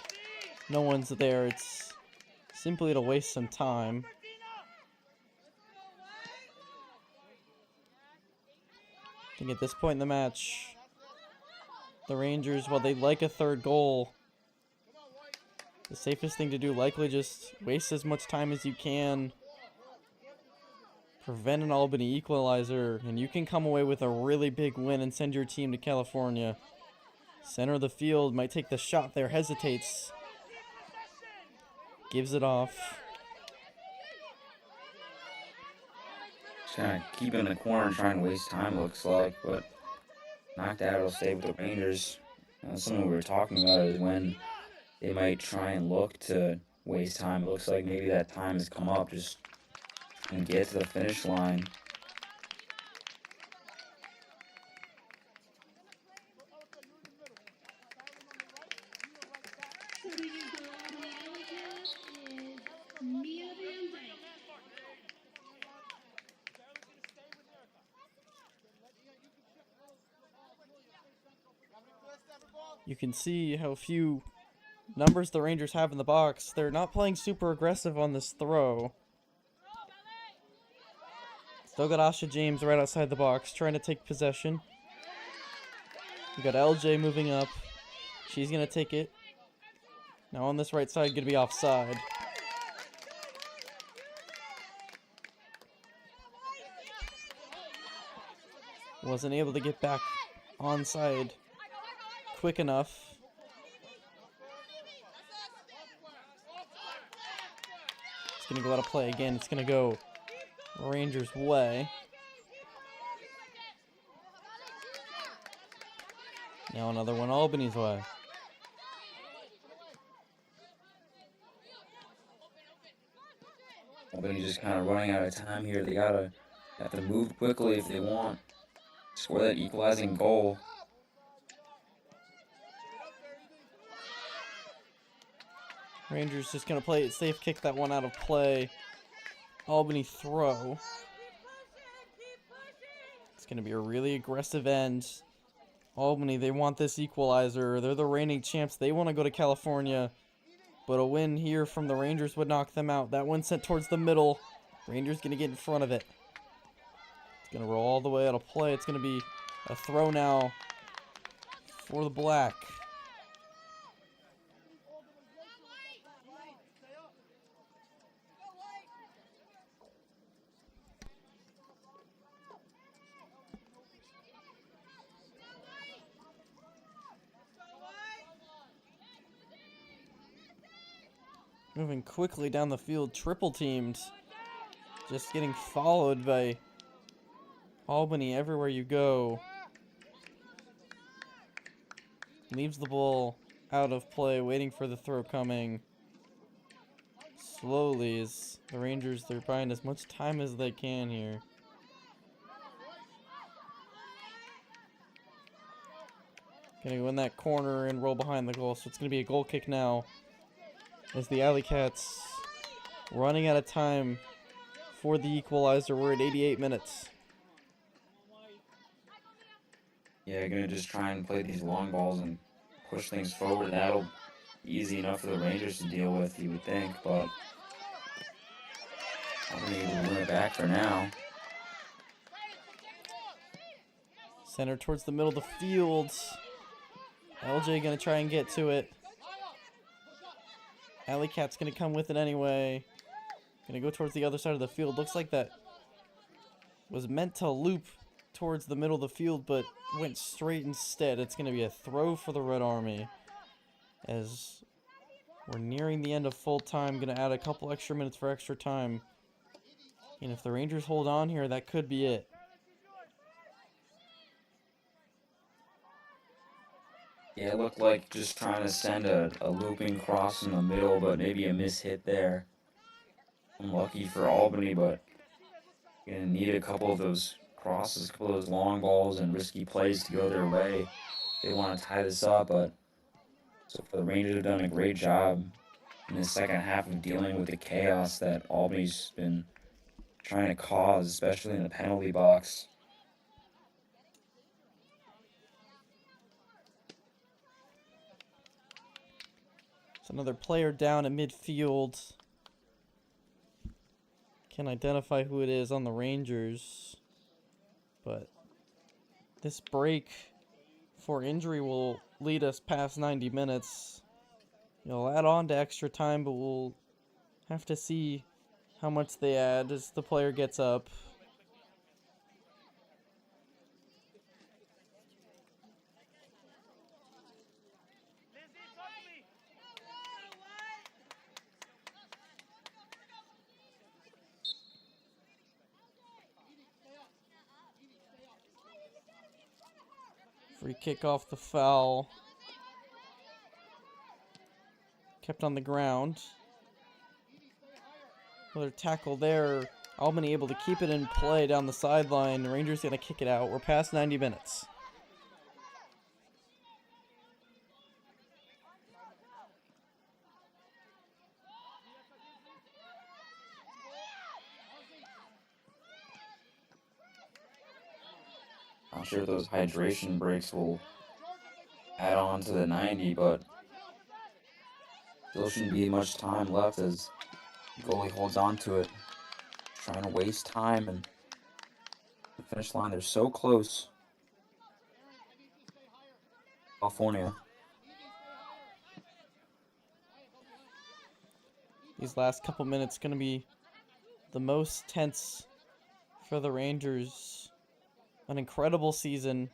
no one's there. It's simply to waste some time. I think at this point in the match, the Rangers, while they'd like a third goal, the safest thing to do, likely just waste as much time as you can, prevent an Albany equalizer, and you can come away with a really big win and send your team to California. Center of the field, might take the shot there, hesitates, gives it off. Just kind of keep in the corner and trying to waste time, looks like, but knocked out, it'll stay with the Rangers. Something we were talking about is when they might try and look to waste time. It looks like maybe that time has come up, just and get to the finish line. Serving in for Albany Alleycats is Mia Van Dyke. You can see how few numbers the Rangers have in the box. They're not playing super aggressive on this throw. Still got Asha James right outside the box, trying to take possession. We got LJ moving up. She's going to take it. Now on this right side, going to be offside. Wasn't able to get back onside quick enough. It's going to go out of play again. It's going to go Rangers' way. Now another one Albany's way. Albany's just kind of running out of time here. They have to move quickly if they want to score that equalizing goal. Rangers just going to play it safe, kick that one out of play. Albany throw. It's going to be a really aggressive end. Albany, they want this equalizer. They're the reigning champs. They want to go to California. But a win here from the Rangers would knock them out. That one sent towards the middle. Rangers going to get in front of it. It's going to roll all the way out of play. It's going to be a throw now for the Black. Moving quickly down the field, triple teamed. Just getting followed by Albany everywhere you go. Leaves the ball out of play, waiting for the throw coming. Slowly, as the Rangers, they're buying as much time as they can here. Gonna go in that corner and roll behind the goal, so it's gonna be a goal kick now. As the Alleycats running out of time for the equalizer. We're at 88 minutes. Yeah, gonna just try and play these long balls and push things forward. That'll be easy enough for the Rangers to deal with, you would think, but I'm gonna be able to win it back for now. Center towards the middle of the field. LJ gonna try and get to it. Alleycat's gonna come with it anyway. Gonna go towards the other side of the field. Looks like that was meant to loop towards the middle of the field, but went straight instead. It's gonna be a throw for the Red Army. As we're nearing the end of full time, gonna add a couple extra minutes for extra time. And if the Rangers hold on here, that could be it. Yeah, it looked like just trying to send a looping cross in the middle, but maybe a miss hit there. Unlucky for Albany, but gonna need a couple of those crosses, a couple of those long balls and risky plays to go their way. They want to tie this up, but so far the Rangers have done a great job in the second half of dealing with the chaos that Albany's been trying to cause, especially in the penalty box. It's another player down at midfield. Can't identify who it is on the Rangers, but this break for injury will lead us past 90 minutes. You'll add on to extra time, but we'll have to see how much they add as the player gets up. Free kick off the foul. Kept on the ground. Another tackle there. Albany able to keep it in play down the sideline. The Rangers going to kick it out. We're past 90 minutes. Not sure if those hydration breaks will add on to the 90, but still shouldn't be much time left as the goalie holds on to it. Trying to waste time, and the finish line, they're so close. California. These last couple minutes going to be the most tense for the Rangers. An incredible season,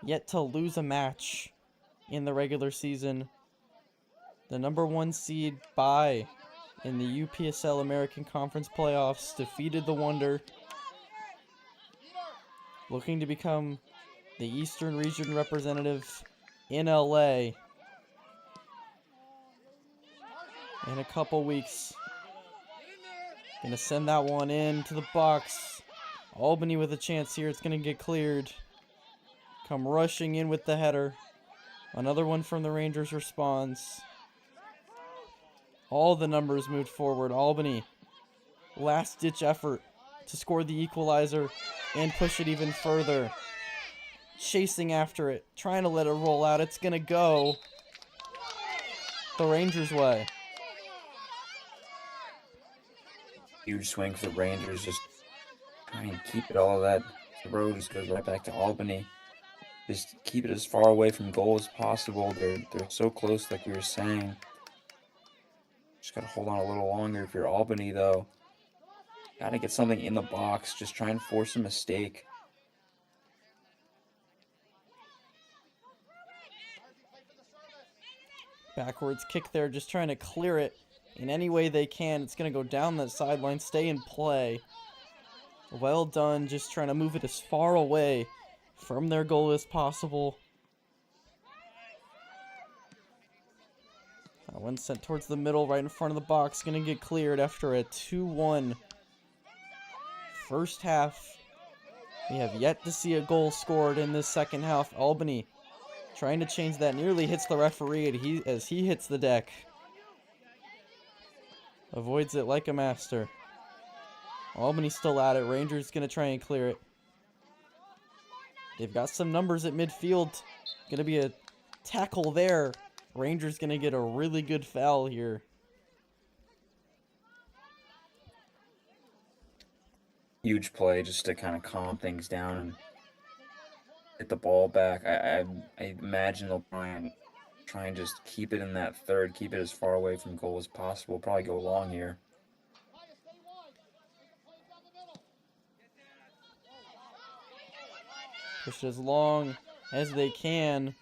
yet to lose a match in the regular season. The number 1 seed bye in the UPSL American Conference playoffs defeated the Wonder, looking to become the Eastern Region representative in LA in a couple weeks. Gonna send that one into the box. Albany with a chance here. It's going to get cleared. Come rushing in with the header. Another one from the Rangers responds. All the numbers moved forward. Albany, last-ditch effort to score the equalizer and push it even further. Chasing after it, trying to let it roll out. It's going to go the Rangers' way. Huge swing for the Rangers, just trying to keep it all that. The road just goes right back to Albany. Just keep it as far away from goal as possible. They're so close, like we were saying. Just gotta hold on a little longer if you're Albany, though. Gotta get something in the box. Just try and force a mistake. Backwards kick there, just trying to clear it in any way they can. It's gonna go down that sideline, stay in play. Well done, just trying to move it as far away from their goal as possible. That one sent towards the middle, right in front of the box. Going to get cleared after a 2-1 first half. We have yet to see a goal scored in this second half. Albany trying to change that. Nearly hits the referee as he hits the deck. Avoids it like a master. Albany's still at it. Rangers going to try and clear it. They've got some numbers at midfield. Going to be a tackle there. Rangers going to get a really good foul here. Huge play just to kind of calm things down and get the ball back. I imagine they'll try and just keep it in that third, keep it as far away from goal as possible. Probably go long here. Push it as long as they can.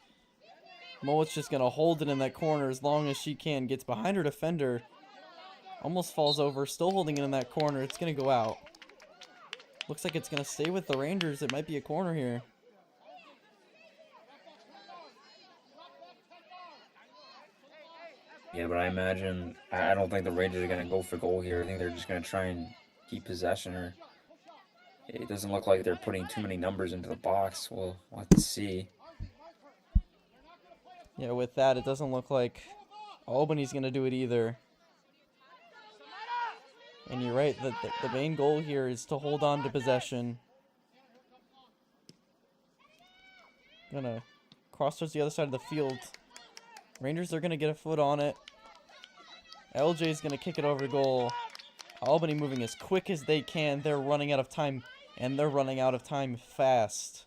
Mowat's just going to hold it in that corner as long as she can. Gets behind her defender. Almost falls over. Still holding it in that corner. It's going to go out. Looks like it's going to stay with the Rangers. It might be a corner here. Yeah, but I don't think the Rangers are going to go for goal here. I think they're just going to try and keep possession, or it doesn't look like they're putting too many numbers into the box. We'll have to see. Yeah, with that, it doesn't look like Albany's going to do it either. And you're right, the main goal here is to hold on to possession. Gonna cross towards the other side of the field. Rangers are gonna get a foot on it. LJ's gonna kick it over to goal. Albany moving as quick as they can. They're running out of time, and they're running out of time fast.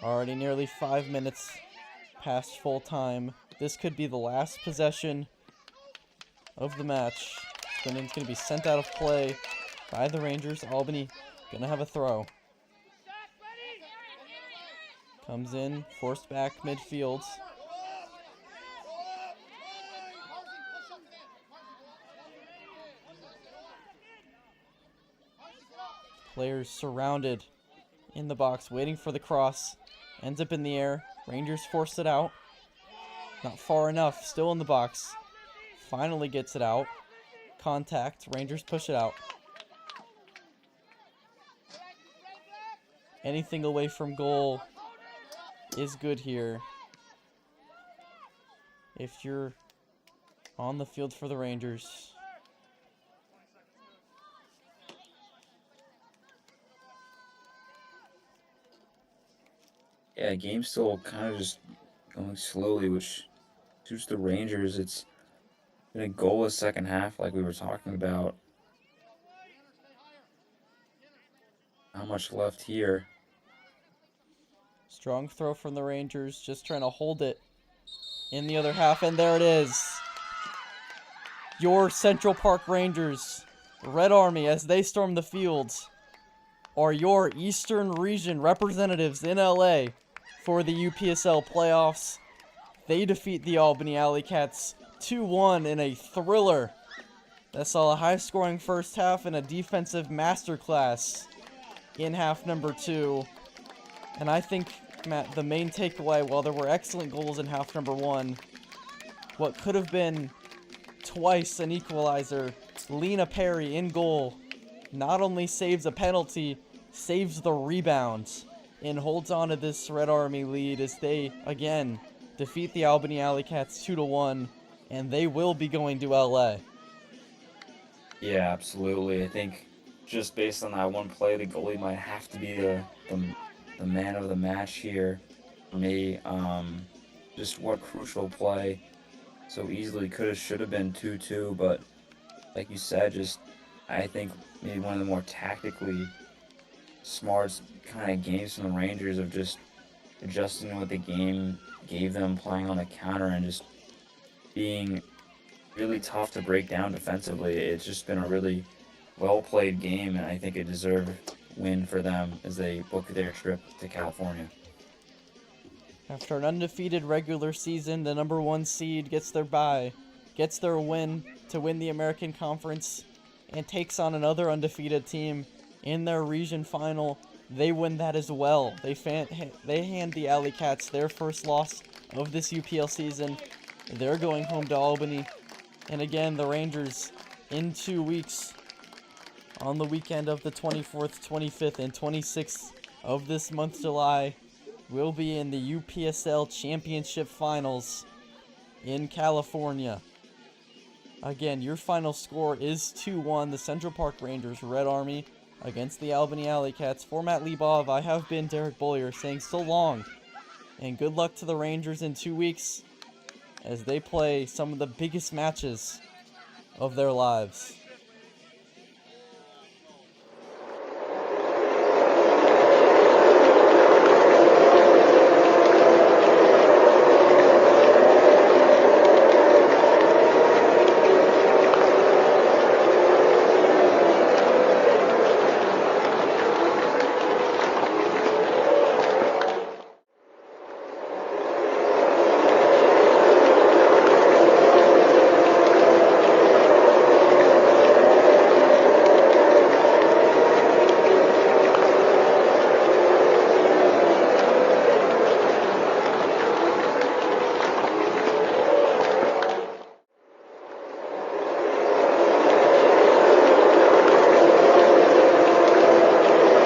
Already nearly 5 minutes past full time. This could be the last possession of the match. It's gonna be sent out of play by the Rangers. Albany gonna have a throw. Comes in, forced back midfield. Players surrounded in the box, waiting for the cross. Ends up in the air. Rangers force it out. Not far enough. Still in the box. Finally gets it out. Contact. Rangers push it out. Anything away from goal is good here. If you're on the field for the Rangers. Yeah, game's still kind of just going slowly, which suits the Rangers. It's been a goalless second half, like we were talking about. Not much left here. Strong throw from the Rangers, just trying to hold it in the other half, and there it is. Your Central Park Rangers, Red Army, as they storm the fields, are your Eastern Region representatives in LA for the UPSL playoffs. They defeat the Albany Alleycats 2-1 in a thriller that saw a high-scoring first half and a defensive masterclass in half number 2. And I think, Matt, the main takeaway, while there were excellent goals in half number 1, what could have been twice an equalizer, Lena Perry in goal, not only saves a penalty, saves the rebound, and holds on to this Red Army lead as they, again, defeat the Albany Alleycats 2-1, and they will be going to LA. Yeah, absolutely. I think just based on that one play, the goalie might have to be the man of the match here for me. Just what crucial play. So easily should have been 2-2, but like you said, just I think maybe one of the more tactically smart kind of games from the Rangers of just adjusting what the game gave them, playing on the counter, and just being really tough to break down defensively. It's just been a really well-played game, and I think a deserved win for them as they book their trip to California. After an undefeated regular season, the number 1 seed gets their bye, gets their win to win the American Conference, and takes on another undefeated team in their region final. They win that as well. They hand the Alleycats their first loss of this UPL season. They're going home to Albany. And again, the Rangers in 2 weeks, on the weekend of the 24th, 25th, and 26th of this month, July, will be in the UPSL Championship Finals in California. Again, your final score is 2-1. The Central Park Rangers, Red Army, against the Albany Alleycats. For Matt Liebov, I have been Derek Bollier saying so long, and good luck to the Rangers in 2 weeks as they play some of the biggest matches of their lives.